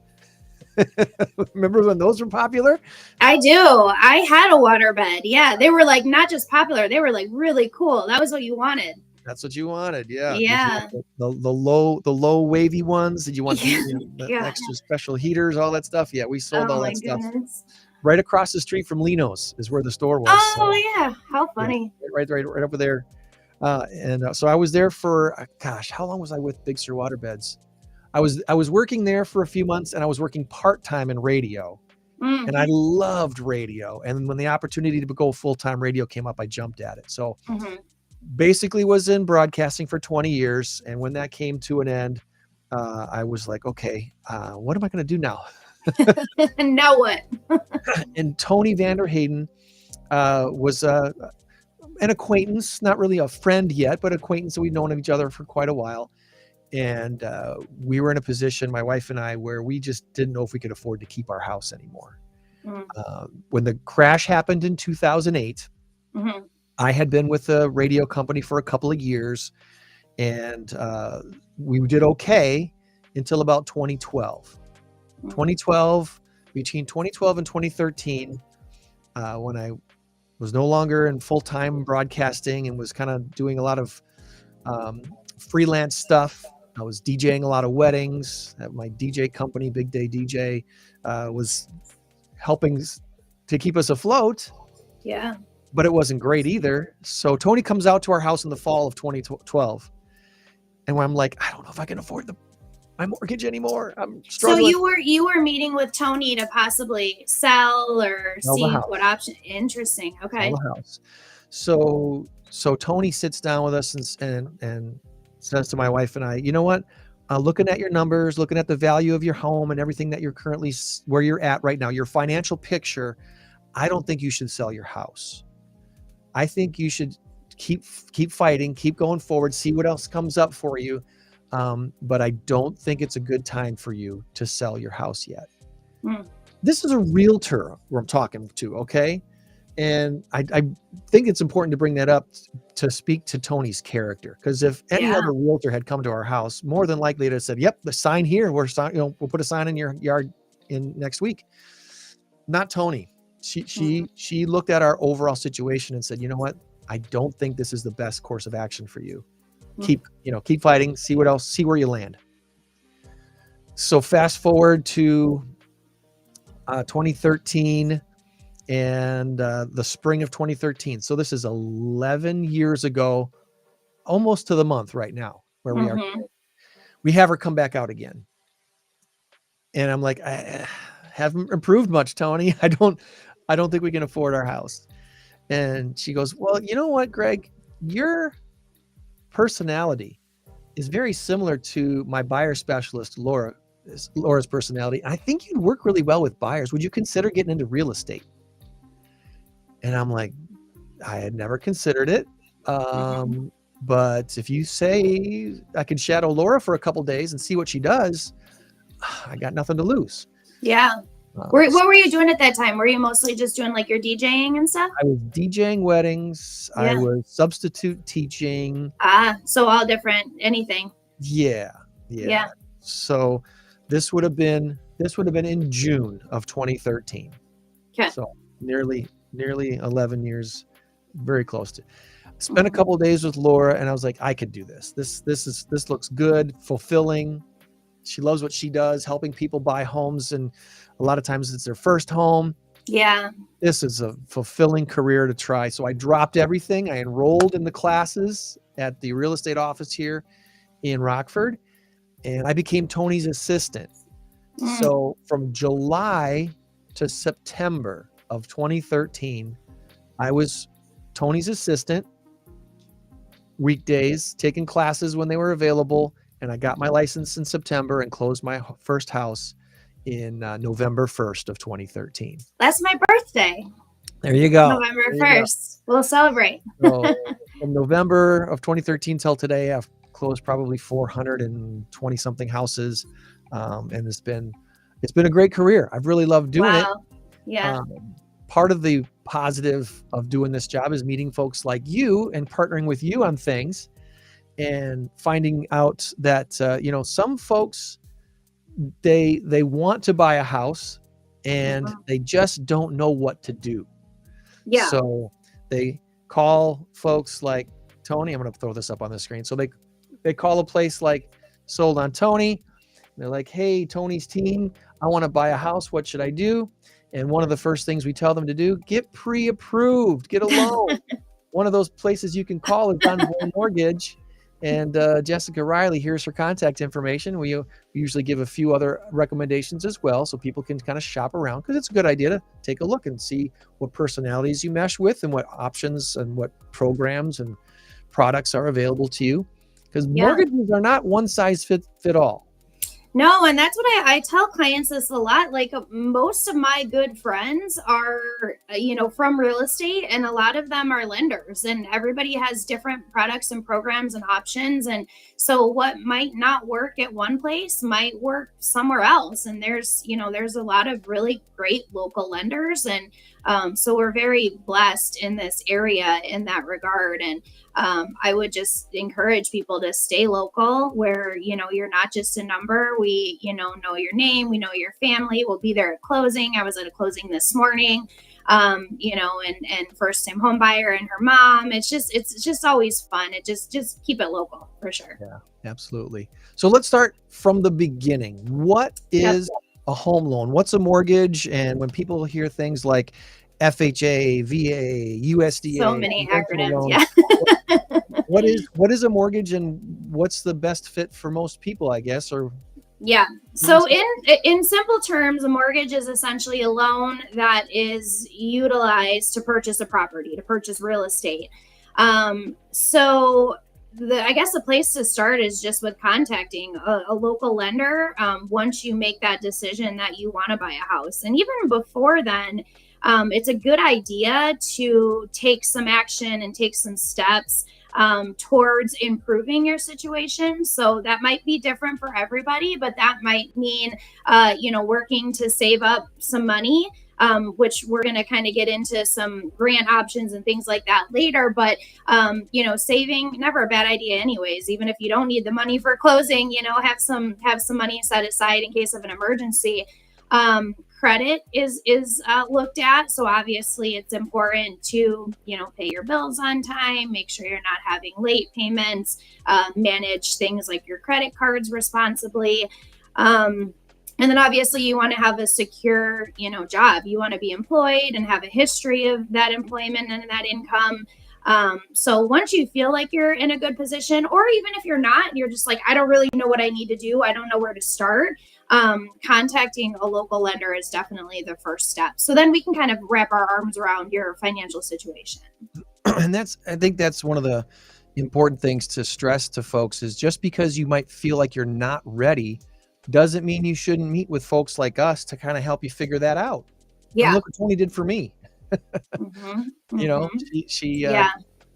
Remember when those were popular? I do. I had a waterbed. Yeah, they were like not just popular; they were like really cool. That was what you wanted. That's what you wanted, yeah. Yeah. The low wavy ones. Did you want the extra special heaters, all that stuff? Yeah, we sold all that stuff. Right across the street from Lino's is where the store was. Oh yeah, how funny! Yeah, right over there. So I was there for how long was I with Big Sur Waterbeds? I was working there for a few months, and I was working part-time in radio. And I loved radio. And when the opportunity to go full-time radio came up, I jumped at it. So basically was in broadcasting for 20 years. And when that came to an end, I was like, okay, what am I going to do now? Now what? And Tony Vanderhayden was an acquaintance, not really a friend yet, but acquaintance that we've known of each other for quite a while. And we were in a position, my wife and I, where we just didn't know if we could afford to keep our house anymore. When the crash happened in 2008, I had been with a radio company for a couple of years, and we did okay until about 2012. 2012, between 2012 and 2013, when I was no longer in full-time broadcasting and was kind of doing a lot of freelance stuff. I was DJing a lot of weddings at my DJ company, Big Day DJ, was helping to keep us afloat. Yeah. But it wasn't great either. So Tony comes out to our house in the fall of 2012. And when I'm like, I don't know if I can afford my mortgage anymore. I'm struggling. So you were meeting with Tony to possibly sell or Sell the see house. what option. Interesting. Okay. Sell the house. So Tony sits down with us and says to my wife and I, you know what? Looking at your numbers, looking at the value of your home and everything that you're currently where you're at right now, your financial picture, I don't think you should sell your house. I think you should keep fighting, keep going forward, see what else comes up for you. But I don't think it's a good time for you to sell your house yet. This is a realtor who I'm talking to, okay? And I think it's important to bring that up to speak to Tony's character, because if any other realtor had come to our house, more than likely they'd have said, "Yep, the sign here. We'll put a sign in your yard in next week." Not Tony. She looked at our overall situation and said, "You know what? I don't think this is the best course of action for you. Keep fighting. See what else. See where you land." So fast forward to 2013. And the spring of 2013. So this is 11 years ago, almost to the month right now where we are. We have her come back out again. And I'm like, I haven't improved much, Tony. I don't think we can afford our house. And she goes, well, you know what, Greg, your personality is very similar to my buyer specialist, Laura's personality. I think you'd work really well with buyers. Would you consider getting into real estate? And I'm like, I had never considered it. But if you say I could shadow Laura for a couple days and see what she does, I got nothing to lose. Yeah. What were you doing at that time? Were you mostly just doing like your DJing and stuff? I was DJing weddings. Yeah. I was substitute teaching. So all different, anything. Yeah. So this would have been in June of 2013. Okay. So nearly 11 years, very close to. Spent a couple of days with Laura, and I was like, I could do this. This looks good, fulfilling. She loves what she does, helping people buy homes, and a lot of times it's their first home. Yeah. This is a fulfilling career to try. So I dropped everything. I enrolled in the classes at the real estate office here in Rockford, and I became Tony's assistant. So from July to September of 2013, I was Tony's assistant, weekdays, taking classes when they were available, and I got my license in September and closed my first house in November 1st of 2013. That's my birthday. There you go. November 1st. We'll celebrate. So from November of 2013 till today, I've closed probably 420 something houses, and it's been a great career. I've really loved doing it. Yeah. Part of the positive of doing this job is meeting folks like you and partnering with you on things and finding out that, some folks, they want to buy a house and they just don't know what to do. Yeah. So they call folks like Tony. I'm going to throw this up on the screen. So they call a place like Sold on Tony. They're like, hey, Tony's team, I want to buy a house. What should I do? And one of the first things we tell them to do, get pre-approved, get a loan. One of those places you can call is ENVOY Mortgage. And Jessica Rielly, here's her contact information. We usually give a few other recommendations as well, so people can kind of shop around, because it's a good idea to take a look and see what personalities you mesh with and what options and what programs and products are available to you. Because mortgages are not one size fit all. No, and that's what I tell clients this a lot. Like most of my good friends are, from real estate, and a lot of them are lenders, and everybody has different products and programs and options. And so what might not work at one place might work somewhere else. And there's a lot of really great local lenders. And so we're very blessed in this area in that regard. And I would just encourage people to stay local where, you're not just a number. We, know your name, we know your family, we'll be there at closing. I was at a closing this morning, and first time home buyer and her mom. It's just always fun. Just keep it local for sure. Yeah, absolutely. So let's start from the beginning. What is a home loan? What's a mortgage? And when people hear things like FHA, VA, USDA, So many acronyms. loans, Yeah. what is a mortgage, and what's the best fit for most people, I guess? Or Yeah. So in simple terms, a mortgage is essentially a loan that is utilized to purchase a property, to purchase real estate. So I guess the place to start is just with contacting a local lender once you make that decision that you want to buy a house. And even before then, it's a good idea to take some action and take some steps towards improving your situation. So that might be different for everybody, but that might mean, working to save up some money, which we're going to kind of get into some grant options and things like that later. But, saving, never a bad idea anyways. Even if you don't need the money for closing, have some money set aside in case of an emergency. Credit is looked at. So obviously it's important to, pay your bills on time, make sure you're not having late payments, manage things like your credit cards responsibly. And then obviously you want to have a secure, job. You want to be employed and have a history of that employment and that income. So once you feel like you're in a good position, or even if you're not, you're just like, I don't really know what I need to do, I don't know where to start. Contacting a local lender is definitely the first step. So then we can kind of wrap our arms around your financial situation. And I think that's one of the important things to stress to folks is just because you might feel like you're not ready doesn't mean you shouldn't meet with folks like us to kind of help you figure that out. Yeah. And look what Tony did for me.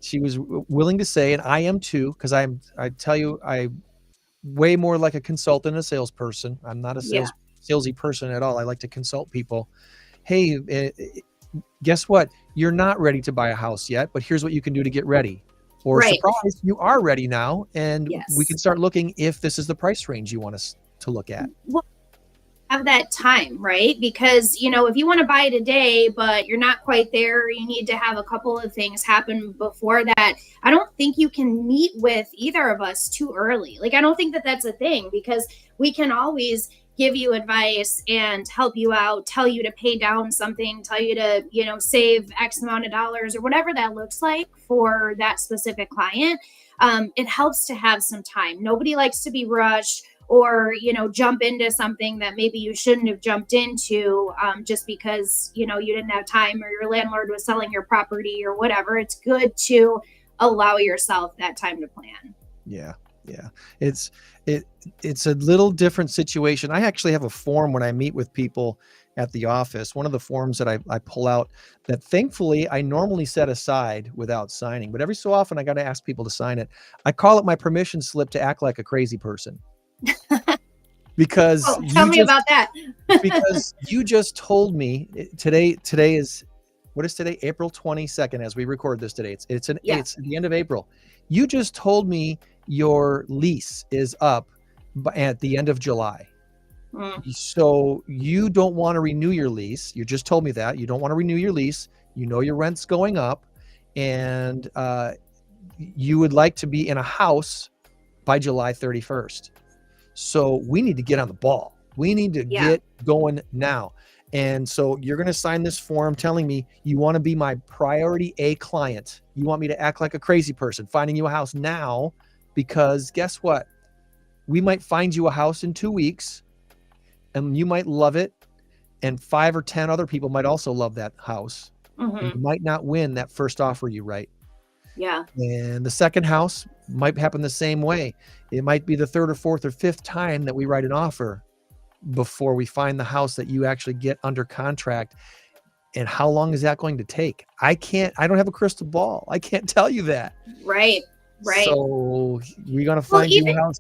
She was willing to say, and I am too, because I tell you, I way more like a consultant, a salesperson. I'm not a salesy person at all. I like to consult people. Hey, guess what? You're not ready to buy a house yet, but here's what you can do to get ready. Or surprise, you are ready now, and we can start looking if this is the price range you want us to look at. Well, have that time, right? Because, if you want to buy today, but you're not quite there, you need to have a couple of things happen before that. I don't think you can meet with either of us too early. Like, I don't think that that's a thing, because we can always give you advice and help you out, tell you to pay down something, tell you to, save X amount of dollars or whatever that looks like for that specific client. It helps to have some time. Nobody likes to be rushed or, jump into something that maybe you shouldn't have jumped into just because, you didn't have time or your landlord was selling your property or whatever. It's good to allow yourself that time to plan. Yeah. It's a little different situation. I actually have a form when I meet with people at the office. One of the forms that I pull out that thankfully I normally set aside without signing, but every so often I got to ask people to sign it. I call it my permission slip to act like a crazy person. Because tell me about that. Because you just told me today is, what is today? April 22nd as we record this today. It's the end of April. You just told me your lease is up at the end of July. So you don't want to renew your lease. You just told me that. You don't want to renew your lease. Your rent's going up, and you would like to be in a house by July 31st. So we need to get on the ball. We need to get going now. And so you're going to sign this form telling me you want to be my priority A client. You want me to act like a crazy person, finding you a house now, because guess what? We might find you a house in 2 weeks and you might love it. And 5 or 10 other people might also love that house. You might not win that first offer you write. Yeah. And the second house might happen the same way. It might be the third or fourth or fifth time that we write an offer before we find the house that you actually get under contract. And how long is that going to take? I don't have a crystal ball. I can't tell you that. Right. So we're going to find you a house.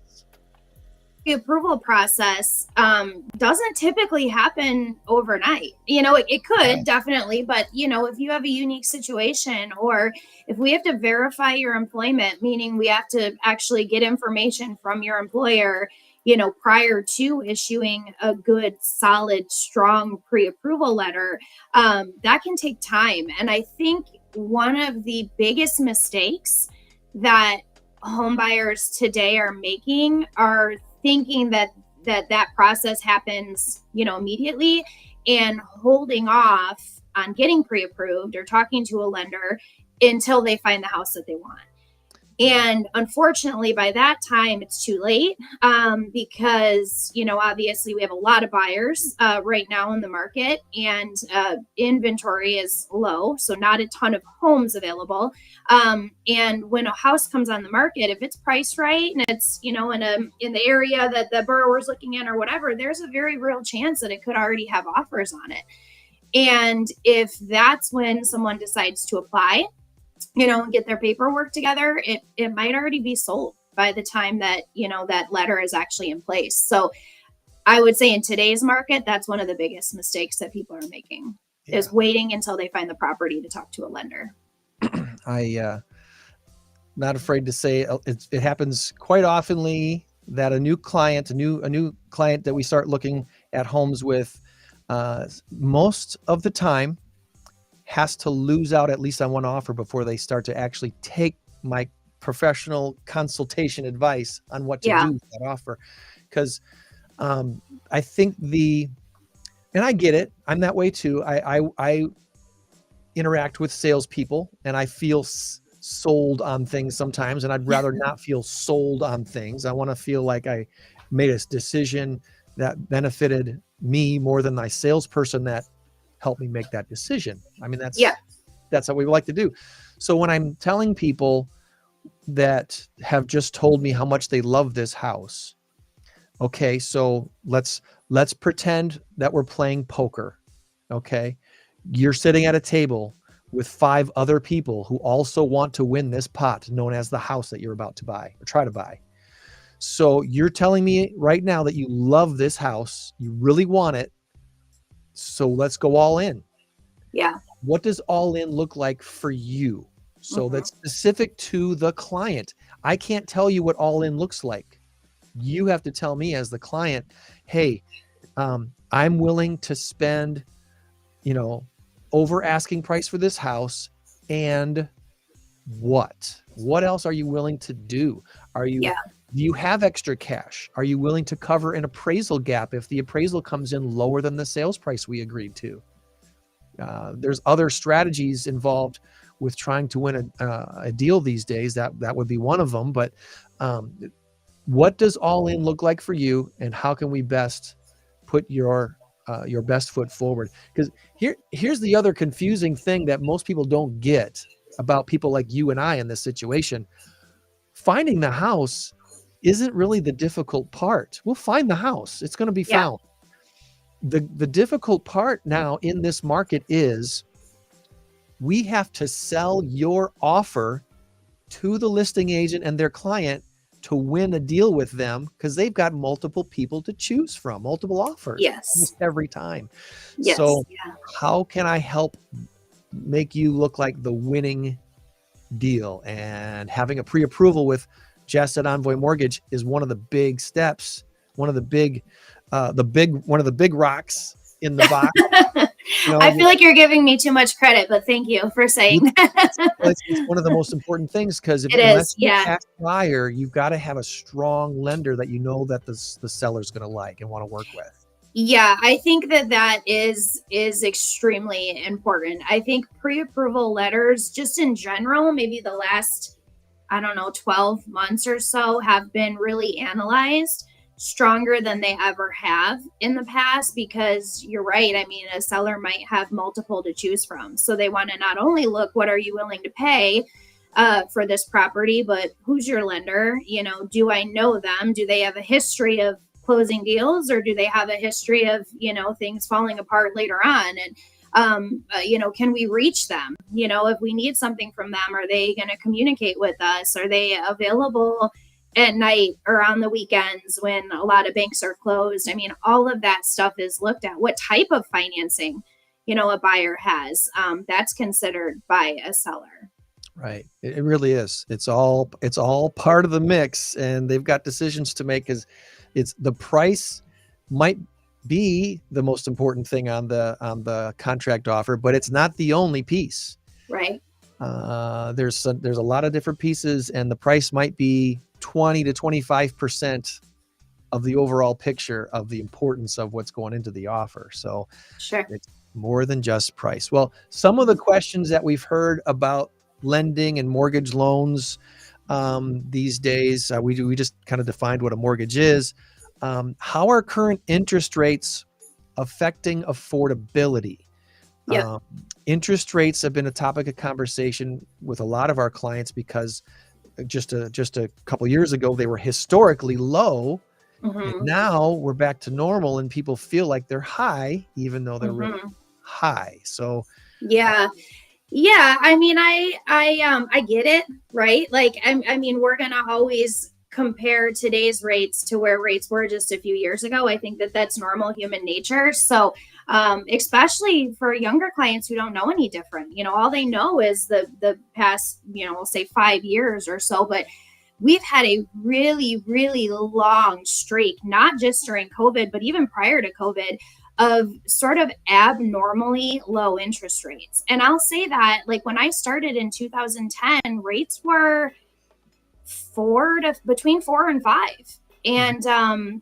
The approval process doesn't typically happen overnight. It could definitely, but if you have a unique situation, or if we have to verify your employment, meaning we have to actually get information from your employer, prior to issuing a good, solid, strong pre-approval letter, that can take time. And I think one of the biggest mistakes that home buyers today are making are thinking that process happens, immediately, and holding off on getting pre-approved or talking to a lender until they find the house that they want. And unfortunately, by that time, it's too late, because, obviously we have a lot of buyers right now in the market, and inventory is low, so not a ton of homes available. And when a house comes on the market, if it's priced right and it's, in the area that the borrower's looking in or whatever, there's a very real chance that it could already have offers on it. And if that's when someone decides to apply, and get their paperwork together, it might already be sold by the time that, that letter is actually in place. So I would say in today's market, that's one of the biggest mistakes that people are making, is waiting until they find the property to talk to a lender. Not afraid to say it happens quite oftenly that a new client that we start looking at homes with, most of the time has to lose out at least on one offer before they start to actually take my professional consultation advice on what to do with that offer. Because I think and I get it, I'm that way too. I interact with salespeople and I feel sold on things sometimes, and I'd rather not feel sold on things. I want to feel like I made a decision that benefited me more than my salesperson that help me make that decision. I mean, that's what we like to do. So when I'm telling people that have just told me how much they love this house, okay, so let's pretend that we're playing poker. Okay, you're sitting at a table with 5 other people who also want to win this pot known as the house that you're about to buy or try to buy. So you're telling me right now that you love this house, you really want it, so let's go all in. Yeah. What does all in look like for you? So that's specific to the client. I can't tell you what all in looks like. You have to tell me as the client, hey, I'm willing to spend, over asking price for this house. And what else are you willing to do? Do you have extra cash? Are you willing to cover an appraisal gap if the appraisal comes in lower than the sales price we agreed to? There's other strategies involved with trying to win a deal these days. That would be one of them. But what does all in look like for you, and how can we best put your best foot forward? Because here's the other confusing thing that most people don't get about people like you and I in this situation. Finding the house isn't really the difficult part. We'll find the house. It's going to be found. The difficult part now in this market is we have to sell your offer to the listing agent and their client to win a deal with them, because they've got multiple people to choose from, multiple offers. Yes. Every time. Yes. So how can I help make you look like the winning deal? And having a pre-approval with Jess at ENVOY Mortgage is one of the big steps, one of the big rocks in the box. I feel like you're giving me too much credit, but thank you for saying that. It's one of the most important things, because unless you're a cash buyer, you've got to have a strong lender that that the seller's going to like and want to work with. Yeah, I think that is extremely important. I think pre-approval letters, just in general, maybe the last 12 months or so, have been really analyzed stronger than they ever have in the past, because you're right. I mean, a seller might have multiple to choose from. So they want to not only look, what are you willing to pay? for this property, but who's your lender? Do I know them? Do they have a history of closing deals, or do they have a history of, things falling apart later on? And, can we reach them? If we need something from them, are they going to communicate with us? Are they available at night or on the weekends when a lot of banks are closed? I mean, all of that stuff is looked at. What type of financing, a buyer has, that's considered by a seller. Right. It really is. It's all part of the mix, and they've got decisions to make. Is it's the price might be the most important thing on the contract offer, but it's not the only piece. Right. There's a lot of different pieces, and the price might be 20 to 25% of the overall picture of the importance of what's going into the offer. So sure, it's more than just price. Well, some of the questions that we've heard about lending and mortgage loans these days, we just kind of defined what a mortgage is. How are current interest rates affecting affordability? Yeah. Interest rates have been a topic of conversation with a lot of our clients because just a couple years ago they were historically low. And now we're back to normal, and people feel like they're high, even though they're really high. So yeah. I mean, I get it, right? Like, I mean, we're gonna always compare today's rates to where rates were just a few years ago. I think that's normal human nature. So, especially for younger clients who don't know any different, all they know is the past, we'll say 5 years or so, but we've had a really, really long streak, not just during COVID, but even prior to COVID, of sort of abnormally low interest rates. And I'll say that, like, when I started in 2010, rates were between 4 and 5. And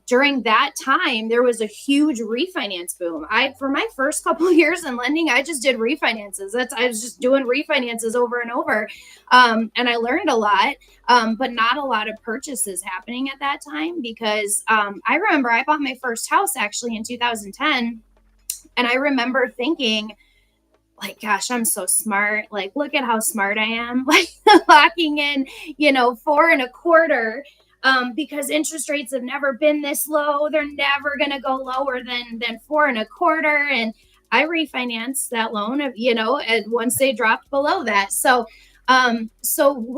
during that time, there was a huge refinance boom. For my first couple of years in lending, I just did refinances. I was just doing refinances over and over. And I learned a lot, but not a lot of purchases happening at that time, because I remember I bought my first house actually in 2010. And I remember thinking, like, gosh, I'm so smart. Like, look at how smart I am. Like, locking in, 4.25%. Because interest rates have never been this low. They're never going to go lower than 4.25%. And I refinanced that loan, and once they dropped below that. So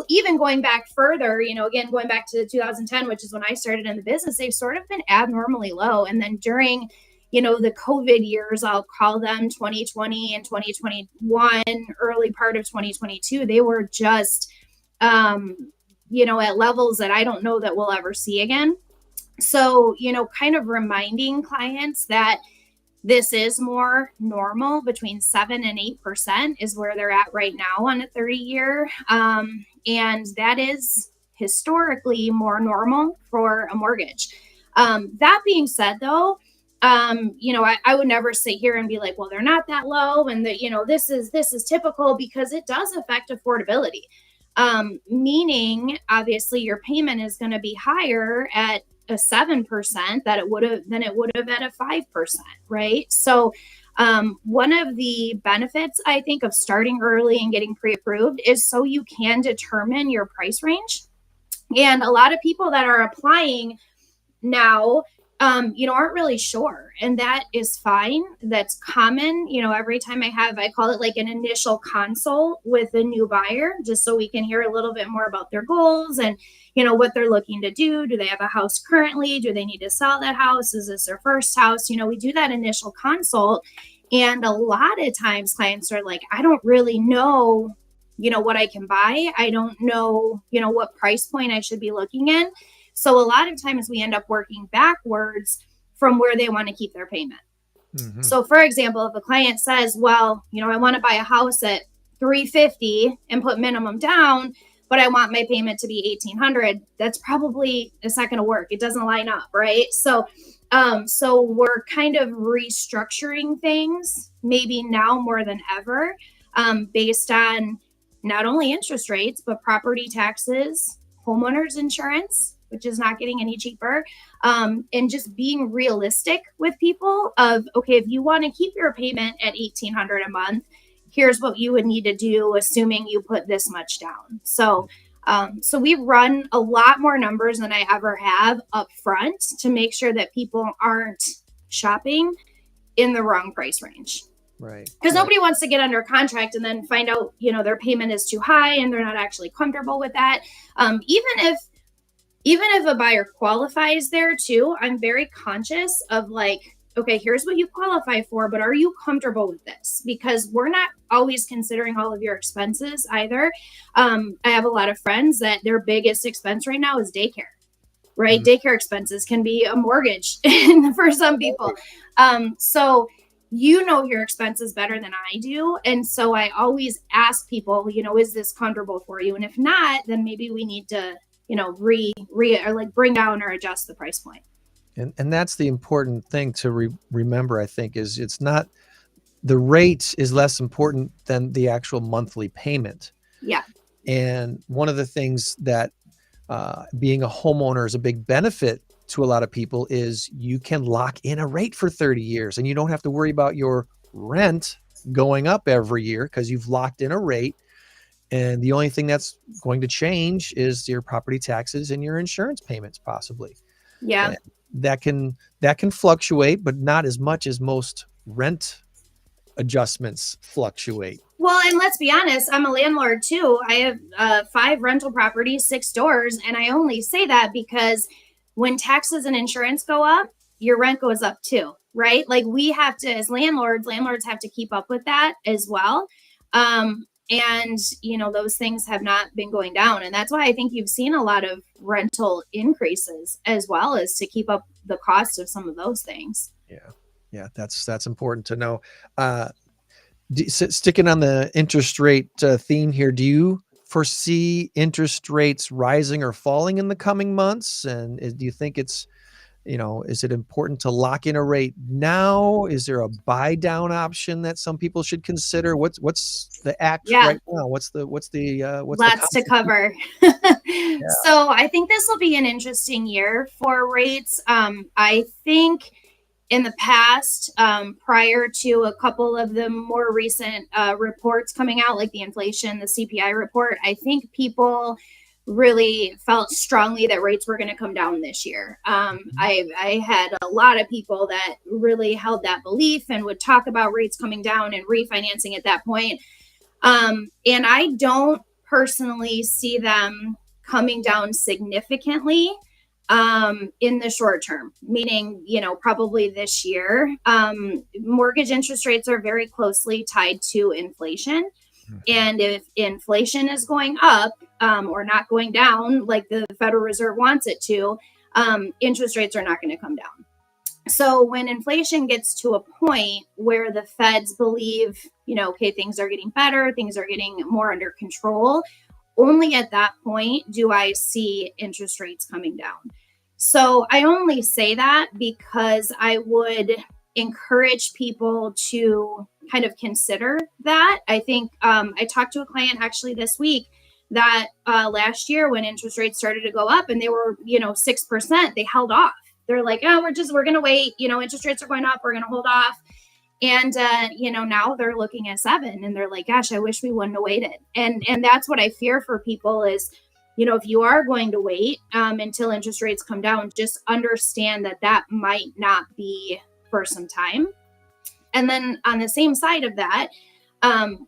even going back further, again, going back to 2010, which is when I started in the business, they've sort of been abnormally low. And then during, the COVID years, I'll call them 2020 and 2021, early part of 2022, they were just, at levels that I don't know that we'll ever see again. So, kind of reminding clients that this is more normal. Between 7 and 8% is where they're at right now on a 30-year. And that is historically more normal for a mortgage. That being said, though, I would never sit here and be like, well, they're not that low, and that, this is typical, because it does affect affordability. Meaning obviously your payment is going to be higher at a 7% than it would have at a 5%, right? So one of the benefits, I think, of starting early and getting pre-approved is so you can determine your price range. And a lot of people that are applying now, aren't really sure. And that is fine. That's common. Every time I call it like an initial consult with a new buyer, just so we can hear a little bit more about their goals and, what they're looking to do. Do they have a house currently? Do they need to sell that house? Is this their first house? We do that initial consult. And a lot of times clients are like, I don't really know, what I can buy. I don't know, what price point I should be looking in. So a lot of times we end up working backwards from where they want to keep their payment. So for example, if a client says, well, I want to buy a house at $350 and put minimum down, but I want my payment to be $1,800, it's not going to work. It doesn't line up. Right. So we're kind of restructuring things maybe now more than ever, based on not only interest rates, but property taxes, homeowners insurance, which is not getting any cheaper, and just being realistic with people of, okay, if you want to keep your payment at $1,800 a month, here's what you would need to do, assuming you put this much down. So we run a lot more numbers than I ever have up front to make sure that people aren't shopping in the wrong price range. Right. Because nobody wants to get under contract and then find out, their payment is too high and they're not actually comfortable with that. Even if a buyer qualifies there too, I'm very conscious of like, okay, here's what you qualify for, but are you comfortable with this? Because we're not always considering all of your expenses either. I have a lot of friends that their biggest expense right now is daycare, right? Mm-hmm. Daycare expenses can be a mortgage for some people. So your expenses better than I do. And so I always ask people, is this comfortable for you? And if not, then maybe we need to, bring down or adjust the price point. And that's the important thing to remember, I think, is it's not, the rate is less important than the actual monthly payment. Yeah. And one of the things that being a homeowner is a big benefit to a lot of people is you can lock in a rate for 30 years and you don't have to worry about your rent going up every year because you've locked in a rate. And the only thing that's going to change is your property taxes and your insurance payments, possibly. Yeah. And that can fluctuate, but not as much as most rent adjustments fluctuate. Well, and let's be honest, I'm a landlord too. I have 5 rental properties, 6 doors. And I only say that because when taxes and insurance go up, your rent goes up too, right? Like we have to, as landlords have to keep up with that as well. And, those things have not been going down. And that's why I think you've seen a lot of rental increases as well, as to keep up the cost of some of those things. Yeah. That's important to know. Sticking on the interest rate theme here, do you foresee interest rates rising or falling in the coming months? And do you think it's, is it important to lock in a rate now? Is there a buy down option that some people should consider? What's the act right now? What's lots to cover. Yeah. So I think this will be an interesting year for rates. I think in the past, prior to a couple of the more recent reports coming out, like the inflation, the CPI report, I think people really felt strongly that rates were going to come down this year. I had a lot of people that really held that belief and would talk about rates coming down and refinancing at that point. And I don't personally see them coming down significantly in the short term, meaning, probably this year. Mortgage interest rates are very closely tied to inflation. And if inflation is going up or not going down like the Federal Reserve wants it to, interest rates are not going to come down. So when inflation gets to a point where the feds believe, okay, things are getting better, things are getting more under control, only at that point do I see interest rates coming down. So I only say that because I would encourage people to kind of consider that. I think I talked to a client actually this week that last year when interest rates started to go up and they were, 6%, they held off. They're like, oh, we're going to wait. Interest rates are going up. We're going to hold off. And, now they're looking at 7 and they're like, gosh, I wish we wouldn't have waited. And that's what I fear for people is, if you are going to wait until interest rates come down, just understand that might not be for some time. And then on the same side of that,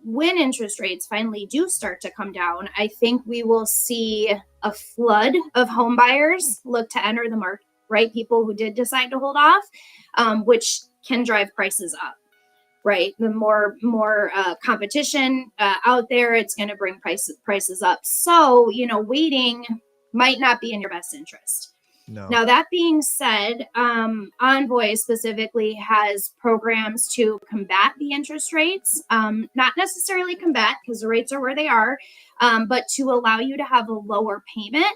when interest rates finally do start to come down, I think we will see a flood of home buyers look to enter the market, right? People who did decide to hold off, which can drive prices up, right? The more competition out there, it's going to bring prices up. So, waiting might not be in your best interest. No. Now, that being said, ENVOY specifically has programs to combat the interest rates, not necessarily combat because the rates are where they are, but to allow you to have a lower payment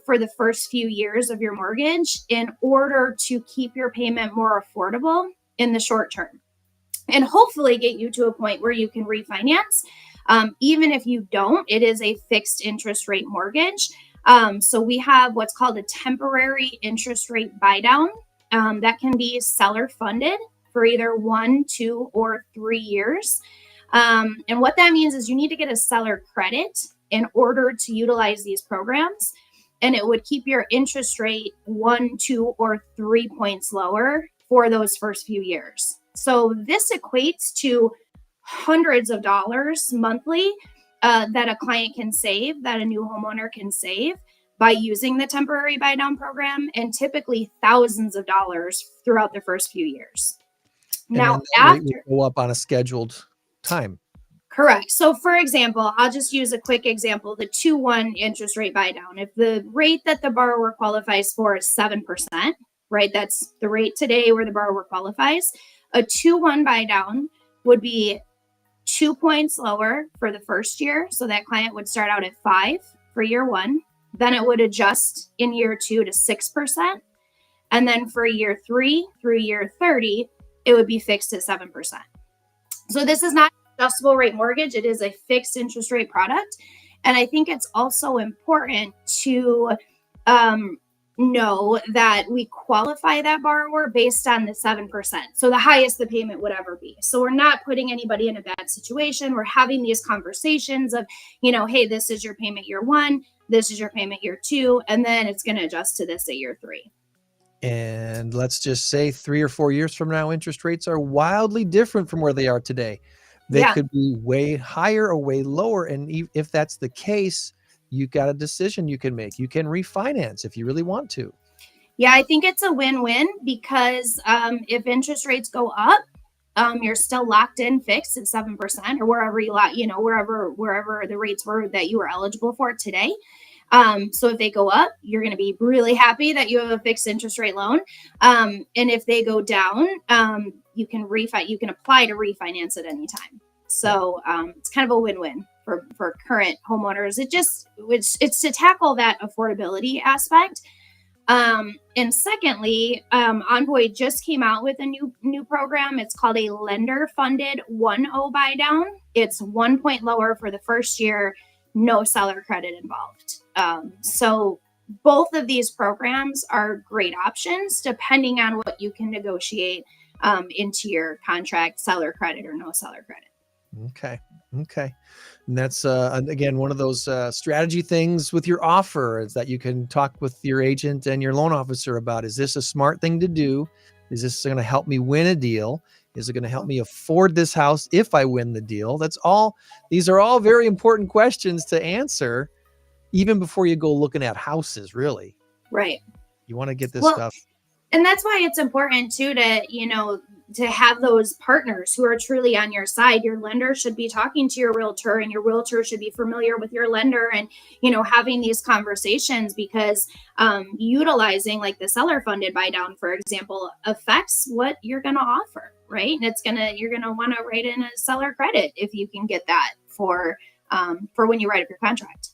for the first few years of your mortgage in order to keep your payment more affordable in the short term and hopefully get you to a point where you can refinance. Even if you don't, it is a fixed interest rate mortgage. So we have what's called a temporary interest rate buy down that can be seller funded for either 1, 2, or 3 years. And what that means is you need to get a seller credit in order to utilize these programs. And it would keep your interest rate 1, 2, or 3 points lower for those first few years. So this equates to hundreds of dollars monthly that a client can save, that a new homeowner can save by using the temporary buy down program, and typically thousands of dollars throughout the first few years. And Now, then that rate will go up on a scheduled time. Correct. So for example, I'll just use a quick example, the 2-1 interest rate buy down. If the rate that the borrower qualifies for is 7%, right? That's the rate today where the borrower qualifies. A 2-1 buy down would be 2 points lower for the first year. So that client would start out at 5 for year 1. Then it would adjust in year 2 to 6%. And then for year 3 through year 30, it would be fixed at 7%. So this is not adjustable rate mortgage. It is a fixed interest rate product. And I think it's also important to know that we qualify that borrower based on the 7%. So the highest the payment would ever be. So we're not putting anybody in a bad situation. We're having these conversations of, hey, this is your payment year 1, this is your payment year 2, and then it's going to adjust to this at year 3. And let's just say 3 or 4 years from now, interest rates are wildly different from where they are today. They could be way higher or way lower. And if that's the case, you got a decision you can make. You can refinance if you really want to. Yeah, I think it's a win-win because if interest rates go up, you're still locked in fixed at 7% or wherever you wherever the rates were that you were eligible for today. So if they go up, you're going to be really happy that you have a fixed interest rate loan. And if they go down, you can apply to refinance at any time. So it's kind of a win-win for current homeowners. It's to tackle that affordability aspect. And secondly, Envoy just came out with a new program. It's called a lender funded 1-0 buy down. It's 1 point lower for the first year, no seller credit involved. So both of these programs are great options depending on what you can negotiate into your contract, seller credit or no seller credit. Okay. And that's, again, one of those strategy things with your offer is that you can talk with your agent and your loan officer about, is this a smart thing to do? Is this going to help me win a deal? Is it going to help me afford this house if I win the deal? These are all very important questions to answer even before you go looking at houses, really. Right. You want to get this stuff. And that's why it's important too to have those partners who are truly on your side. Your lender should be talking to your realtor, and your realtor should be familiar with your lender, and having these conversations, because utilizing like the seller funded buy down, for example, affects what you're going to offer, right? And you're gonna want to write in a seller credit if you can get that for when you write up your contract.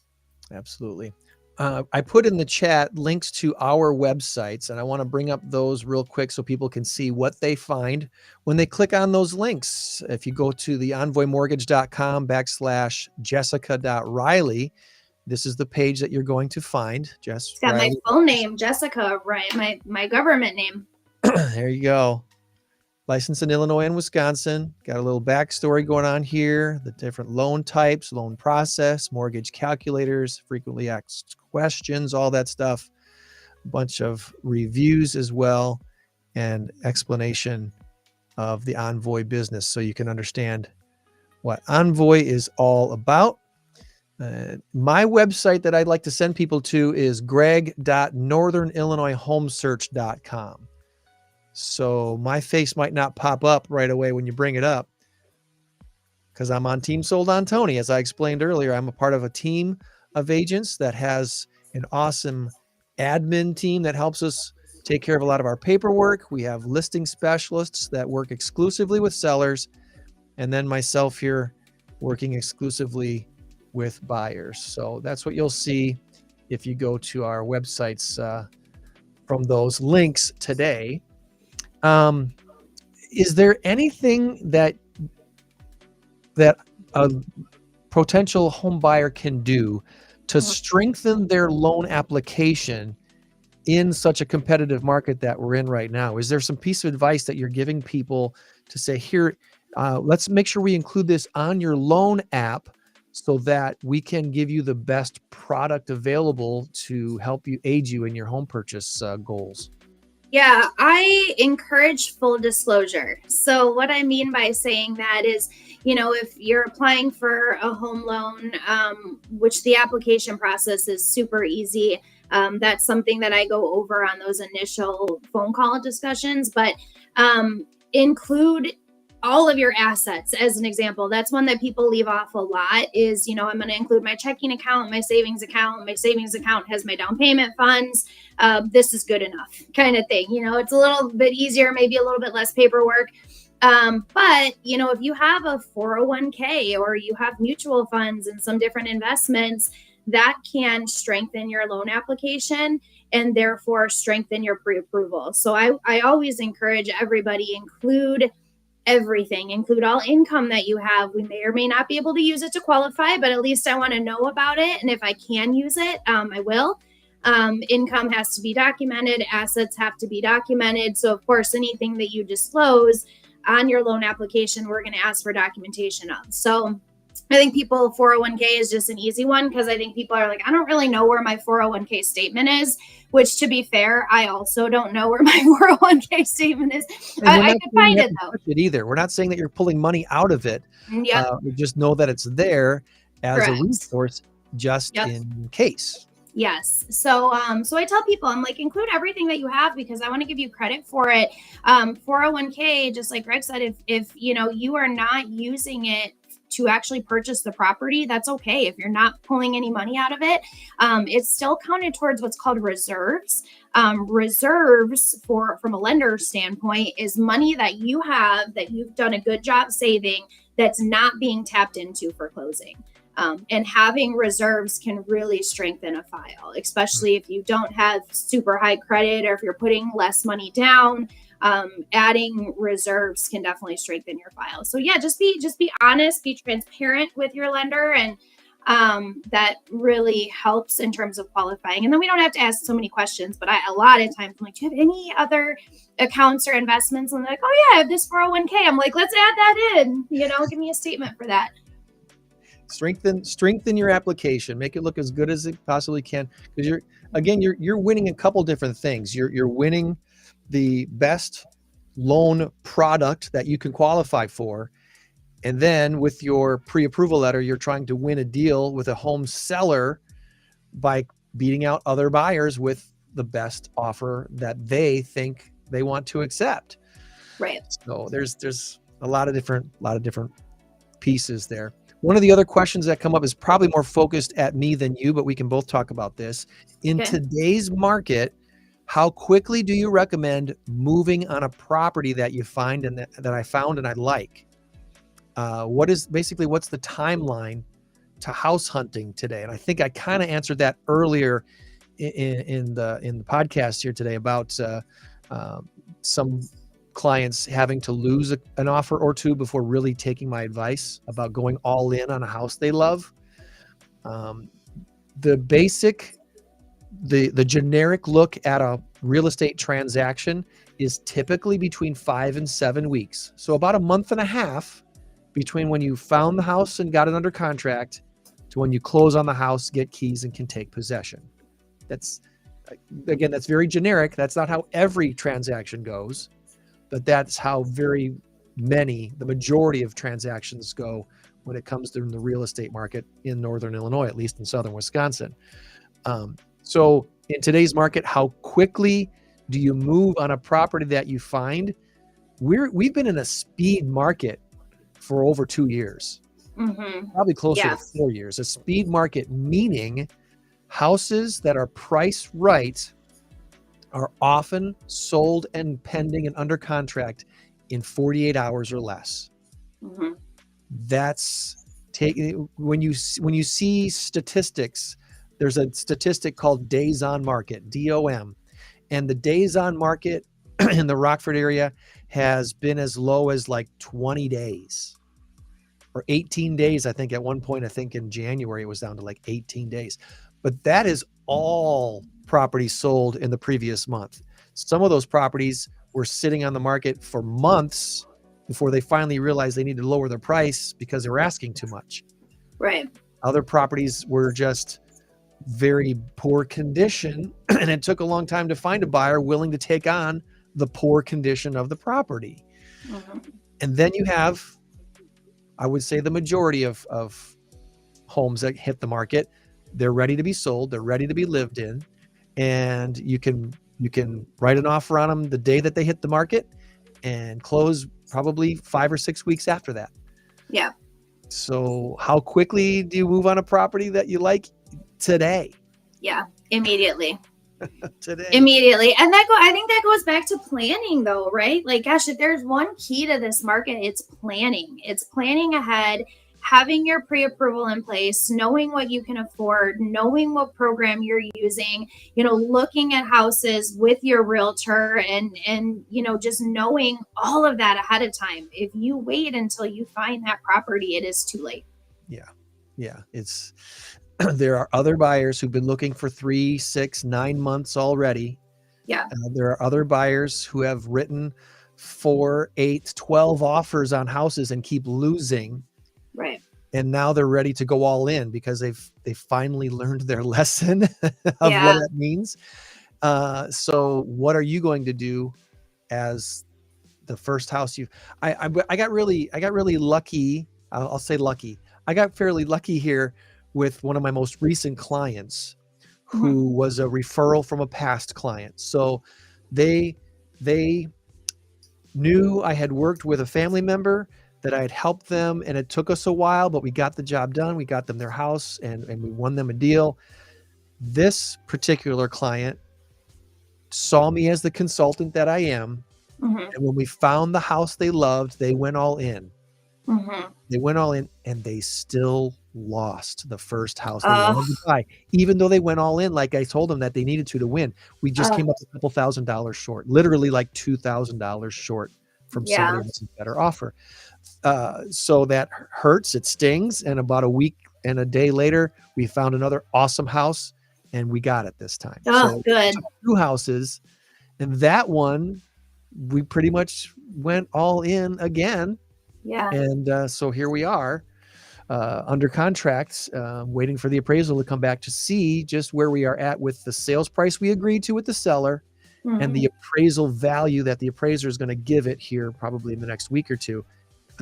Absolutely. I put in the chat links to our websites, and I want to bring up those real quick so people can see what they find when they click on those links. If you go to the envoymortgage.com/jessica.rielly, this is the page that you're going to find. Jess, it's got Rielly. my full name, Jessica, right? My government name. There you go. Licensed in Illinois and Wisconsin. Got a little backstory going on here. The different loan types, loan process, mortgage calculators, frequently asked questions, all that stuff. A bunch of reviews as well, and explanation of the Envoy business so you can understand what Envoy is all about. My website that I'd like to send people to is greg.northernillinoishomesearch.com. So my face might not pop up right away when you bring it up because I'm on Team Sold on Tony. As I explained earlier, I'm a part of a team of agents that has an awesome admin team that helps us take care of a lot of our paperwork. We have listing specialists that work exclusively with sellers, and then myself here working exclusively with buyers. So that's what you'll see if you go to our websites from those links today. Is there anything that a potential home buyer can do to strengthen their loan application in such a competitive market that we're in right now? Is there some piece of advice that you're giving people to say, here, Let's make sure we include this on your loan app so that we can give you the best product available to help you aid you in your home purchase goals. Yeah, I encourage full disclosure. So, what I mean by saying that is, if you're applying for a home loan, which the application process is super easy, that's something that I go over on those initial phone call discussions, but include all of your assets as an example. That's one that people leave off a lot is, I'm going to include my checking account, my savings account. My savings account has my down payment funds. This is good enough kind of thing. It's a little bit easier, maybe a little bit less paperwork. But, if you have a 401k or you have mutual funds and some different investments, that can strengthen your loan application and therefore strengthen your pre-approval. So I always encourage everybody, include everything, include all income that you have. We may or may not be able to use it to qualify, but at least I want to know about it. And if I can use it, I will. Income has to be documented. Assets have to be documented. So of course, anything that you disclose on your loan application, we're going to ask for documentation of. So I think 401k is just an easy one because I think people are like, I don't really know where my 401k statement is, which to be fair, I also don't know where my 401k statement is. I could find it though. Either. We're not saying that you're pulling money out of it. Yep. We just know that it's there as Correct. a resource just in case. Yes. So I tell people, I'm like, include everything that you have because I want to give you credit for it. 401k, just like Greg said, if you are not using it to actually purchase the property, that's okay. If you're not pulling any money out of it, it's still counted towards what's called reserves. Reserves from a lender standpoint is money that you have that you've done a good job saving that's not being tapped into for closing. And having reserves can really strengthen a file, especially if you don't have super high credit or if you're putting less money down. Adding reserves can definitely strengthen your file. So yeah, just be honest, be transparent with your lender, and that really helps in terms of qualifying. And then we don't have to ask so many questions, but a lot of times I'm like, do you have any other accounts or investments? And they're like, oh yeah, I have this 401k. I'm like, let's add that in, give me a statement for that. Strengthen your application, make it look as good as it possibly can. Because you're winning a couple different things. You're winning the best loan product that you can qualify for. And then with your pre-approval letter, you're trying to win a deal with a home seller by beating out other buyers with the best offer that they think they want to accept. Right. So there's a lot of different pieces there. One of the other questions that come up is probably more focused at me than you, but we can both talk about this. In today's market, how quickly do you recommend moving on a property that you find and that I found and I like? What's the timeline to house hunting today? And I think I kind of answered that earlier in the podcast here today about some clients having to lose an offer or two before really taking my advice about going all in on a house they love. The generic look at a real estate transaction is typically between 5 and 7 weeks. So about a month and a half between when you found the house and got it under contract to when you close on the house, get keys, and can take possession. That's very generic. That's not how every transaction goes, but that's how the majority of transactions go when it comes to the real estate market in Northern Illinois, at least in Southern Wisconsin. So in today's market, how quickly do you move on a property that you find? We've been in a speed market for over 2 years, probably closer to 4 years. A speed market meaning houses that are priced right are often sold and pending and under contract in 48 hours or less. That's when you see statistics. There's a statistic called days on market, DOM, and the days on market in the Rockford area has been as low as like 20 days or 18 days. I think at one point, in January, it was down to like 18 days, but that is all properties sold in the previous month. Some of those properties were sitting on the market for months before they finally realized they needed to lower their price because they were asking too much. Right. Other properties were just very poor condition, and it took a long time to find a buyer willing to take on the poor condition of the property. Mm-hmm. And then you have, I would say, the majority of homes that hit the market. They're ready to be sold. They're ready to be lived in, and you can write an offer on them the day that they hit the market and close probably 5 or 6 weeks after that. Yeah. So how quickly do you move on a property that you like? Today. Yeah. Immediately. Today. Immediately. And I think that goes back to planning though, right? Like, gosh, if there's one key to this market, it's planning. It's planning ahead, having your pre-approval in place, knowing what you can afford, knowing what program you're using, looking at houses with your realtor and just knowing all of that ahead of time. If you wait until you find that property, it is too late. Yeah. Yeah. There are other buyers who've been looking for 3, 6, 9 months already. Yeah. There are other buyers who have written 4, 8, 12 offers on houses and keep losing. Right. And now they're ready to go all in because they've finally learned their lesson of Yeah. what that means. So what are you going to do as the first house I got really lucky. I'll say lucky. I got fairly lucky here with one of my most recent clients who was a referral from a past client. So they knew I had worked with a family member, that I had helped them, and it took us a while, but we got the job done. We got them their house and we won them a deal. This particular client saw me as the consultant that I am. Mm-hmm. And when we found the house they loved, they went all in. Mm-hmm. They went all in, and they still lost the first house they wanted to buy, even though they went all in. Like I told them that they needed to win. We just came up a couple $1,000s short, literally like $2,000 short from somebody else's better offer. So that hurts. It stings. And about a week and a day later, we found another awesome house, and we got it this time. Oh, so good. 2 houses, and that one we pretty much went all in again. Yeah. And so here we are, under contracts, waiting for the appraisal to come back to see just where we are at with the sales price we agreed to with the seller, and the appraisal value that the appraiser is going to give it here probably in the next week or two.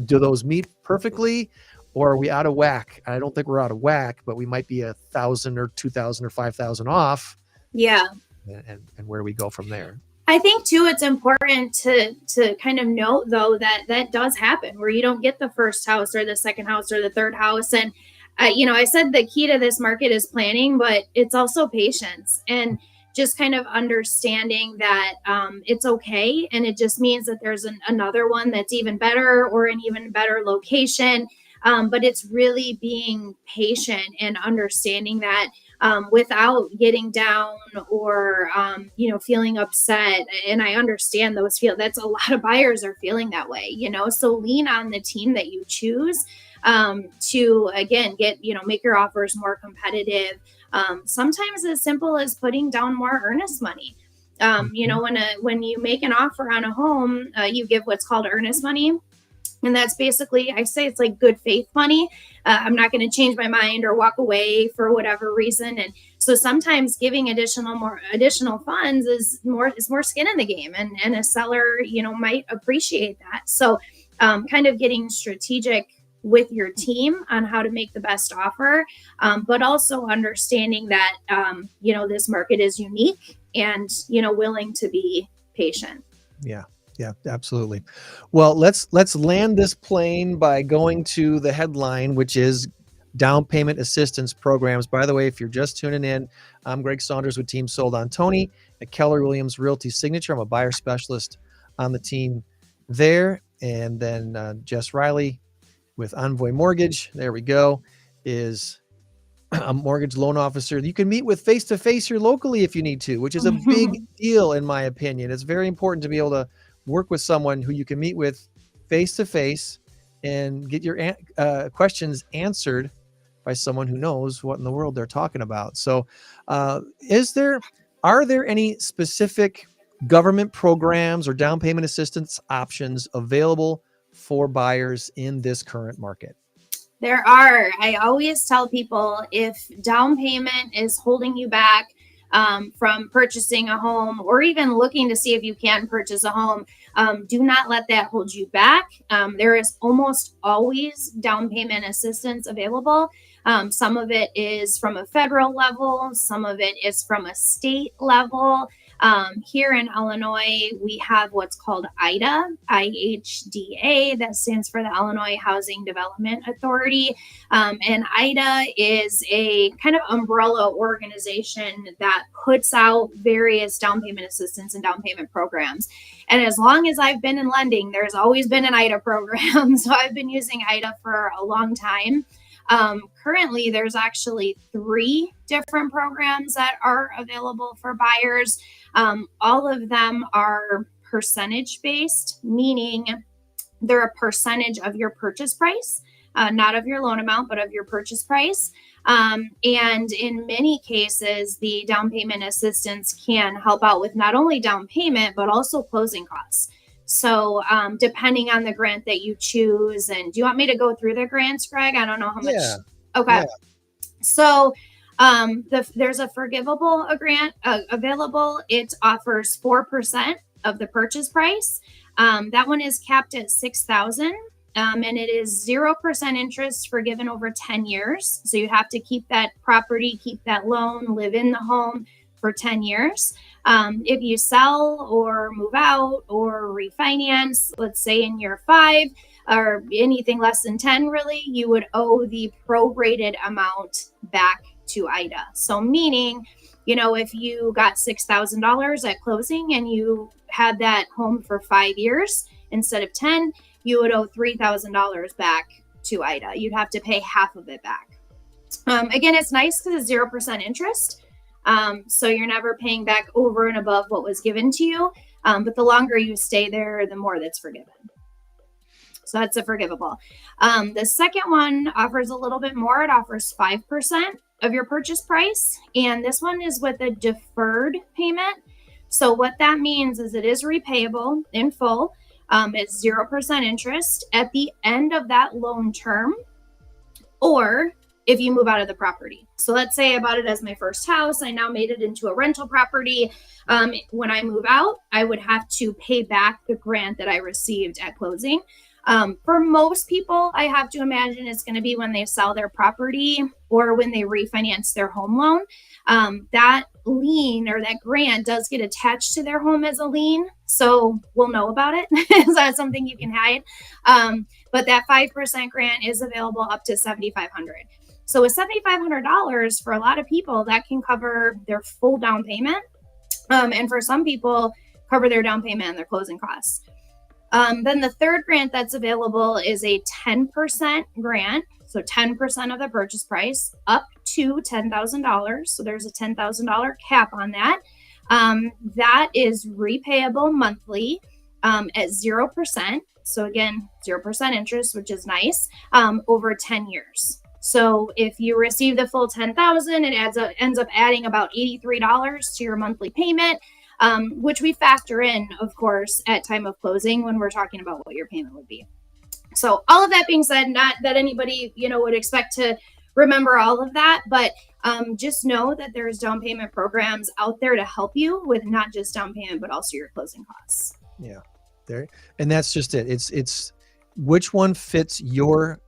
Do those meet perfectly, or are we out of whack? I don't think we're out of whack, but we might be 1,000 or 2,000 or 5,000 off. Yeah. And where do we go from there? I think too, it's important to kind of note though that does happen where you don't get the first house or the second house or the third house. And, I said the key to this market is planning, but it's also patience and just kind of understanding that it's okay. And it just means that there's another one that's even better or an even better location. But it's really being patient and understanding that without getting down or, feeling upset. And I understand that's a lot of buyers are feeling that way, so lean on the team that you choose to, again, make your offers more competitive. Sometimes as simple as putting down more earnest money. When you make an offer on a home, you give what's called earnest money. And that's basically, I say it's like good faith money. I'm not going to change my mind or walk away for whatever reason. And so sometimes giving additional funds is more skin in the game, and a seller, might appreciate that. So kind of getting strategic with your team on how to make the best offer, but also understanding that, this market is unique and, willing to be patient. Yeah. Yeah, absolutely. Well, let's land this plane by going to the headline, which is down payment assistance programs. By the way, if you're just tuning in, I'm Greg Saunders with Team Sold on Tony at Keller Williams Realty Signature. I'm a buyer specialist on the team there. And then Jess Rielly with ENVOY Mortgage, there we go, is a mortgage loan officer you can meet with face-to-face here locally if you need to, which is a big deal in my opinion. It's very important to be able to work with someone who you can meet with face-to-face and get your questions answered by someone who knows what in the world they're talking about. So are there any specific government programs or down payment assistance options available for buyers in this current market? There are. I always tell people, if down payment is holding you back from purchasing a home, or even looking to see if you can purchase a home, do not let that hold you back. There is almost always down payment assistance available. Some of it is from a federal level, some of it is from a state level. Here in Illinois, we have what's called IDA, IHDA, that stands for the Illinois Housing Development Authority. And IDA is a kind of umbrella organization that puts out various down payment assistance and down payment programs. And as long as I've been in lending, there's always been an IDA program. So I've been using IDA for a long time. Currently, there's actually 3 different programs that are available for buyers. All of them are percentage based, meaning they're a percentage of your purchase price, not of your loan amount, but of your purchase price. And in many cases, the down payment assistance can help out with not only down payment, but also closing costs. So depending on the grant that you choose, and do you want me to go through the grants, Greg? I don't know how much. Yeah. Okay. Yeah. So there's a forgivable grant available. It offers 4% of the purchase price. That one is capped at $6,000. And it is 0% interest forgiven over 10 years. So you have to keep that property, keep that loan, live in the home for 10 years. If you sell or move out or refinance, let's say in year 5 or anything less than 10, really, you would owe the prorated amount back to IDA. So meaning, if you got $6,000 at closing and you had that home for 5 years instead of 10, you would owe $3,000 back to IDA. You'd have to pay half of it back. Again, it's nice because it's 0% interest. So you're never paying back over and above what was given to you. But the longer you stay there, the more that's forgiven. So that's a forgivable. The second one offers a little bit more. It offers 5% of your purchase price. And this one is with a deferred payment. So what that means is it is repayable in full. It's 0% interest at the end of that loan term, or if you move out of the property. So let's say I bought it as my first house. I now made it into a rental property. When I move out, I would have to pay back the grant that I received at closing. For most people, I have to imagine it's going to be when they sell their property or when they refinance their home loan. That lien or that grant does get attached to their home as a lien. So we'll know about it. It's not something you can hide. But that 5% grant is available up to $7,500. So with $7,500, for a lot of people, that can cover their full down payment. And for some people, cover their down payment and their closing costs. Then the third grant that's available is a 10% grant. So 10% of the purchase price up to $10,000. So there's a $10,000 cap on that. That is repayable monthly at 0%. So again, 0% interest, which is nice, over 10 years. So if you receive the full $10,000, it ends up adding about $83 to your monthly payment, which we factor in, of course, at time of closing when we're talking about what your payment would be. So all of that being said, not that anybody, would expect to remember all of that, but just know that there's down payment programs out there to help you with not just down payment, but also your closing costs. Yeah, there. And that's just it. It's which one fits your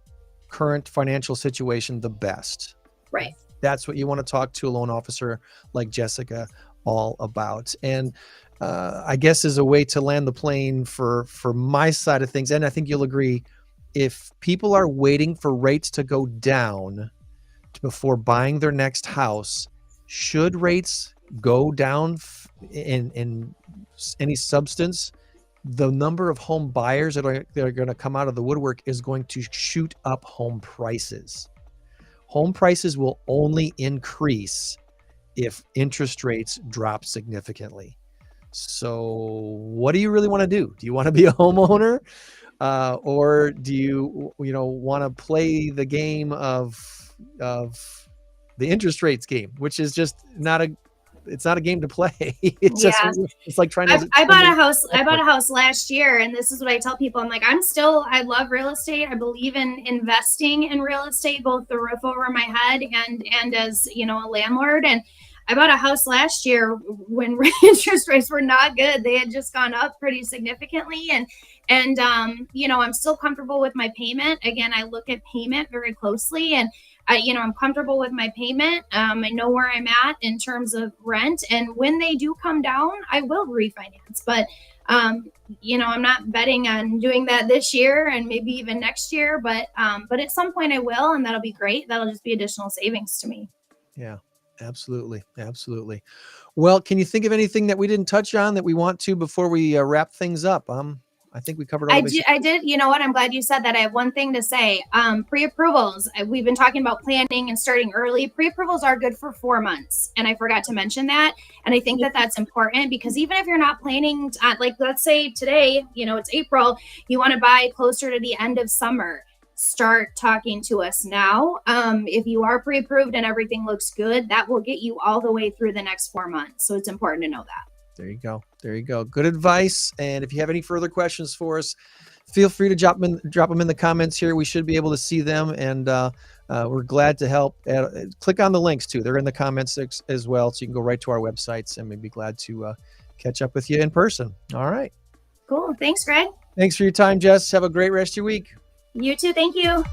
current financial situation the best. Right. That's what you want to talk to a loan officer like Jessica all about. And I guess as a way to land the plane for my side of things, and I think you'll agree, if people are waiting for rates to go down before buying their next house, should rates go down in any substance, the number of home buyers that are going to come out of the woodwork is going to shoot up home prices. Home prices will only increase if interest rates drop significantly. So what do you really want to do? Do you want to be a homeowner? Or do you want to play the game of the interest rates game, which is just not it's not a game to play. It's just, Yeah. it's like trying to. I bought a house. I bought a house last year, and this is what I tell people. I'm like, I love real estate. I believe in investing in real estate, both the roof over my head and as, you know, a landlord. And I bought a house last year when interest rates were not good. They had just gone up pretty significantly. And you know, I'm still comfortable with my payment. Again, I look at payment very closely, and you know, I'm comfortable with my payment. I know where I'm at in terms of rent. And when they do come down, I will refinance. But you know, I'm not betting on doing that this year and maybe even next year. But at some point I will, and that'll be great. That'll just be additional savings to me. Yeah. Absolutely. Absolutely. Well, can you think of anything that we didn't touch on that we want to before we wrap things up? I think we covered all of it. I did. You know what? I'm glad you said that. I have one thing to say. Pre-approvals. We've been talking about planning and starting early. Pre-approvals are good for 4 months. And I forgot to mention that. And I think that that's important because even if you're not planning, like let's say today, you know, it's April, you want to buy closer to the end of summer. Start talking to us now. If you are pre-approved and everything looks good, that will get you all the way through the next 4 months. So it's important to know that. There you go. There you go. Good advice. And if you have any further questions for us, feel free to drop them in the comments here. We should be able to see them, and we're glad to help. Click on the links too. They're in the comments as well, so you can go right to our websites, and we'd be glad to catch up with you in person. All right. Cool. Thanks, Greg. Thanks for your time, Jess. Have a great rest of your week. You too. Thank you.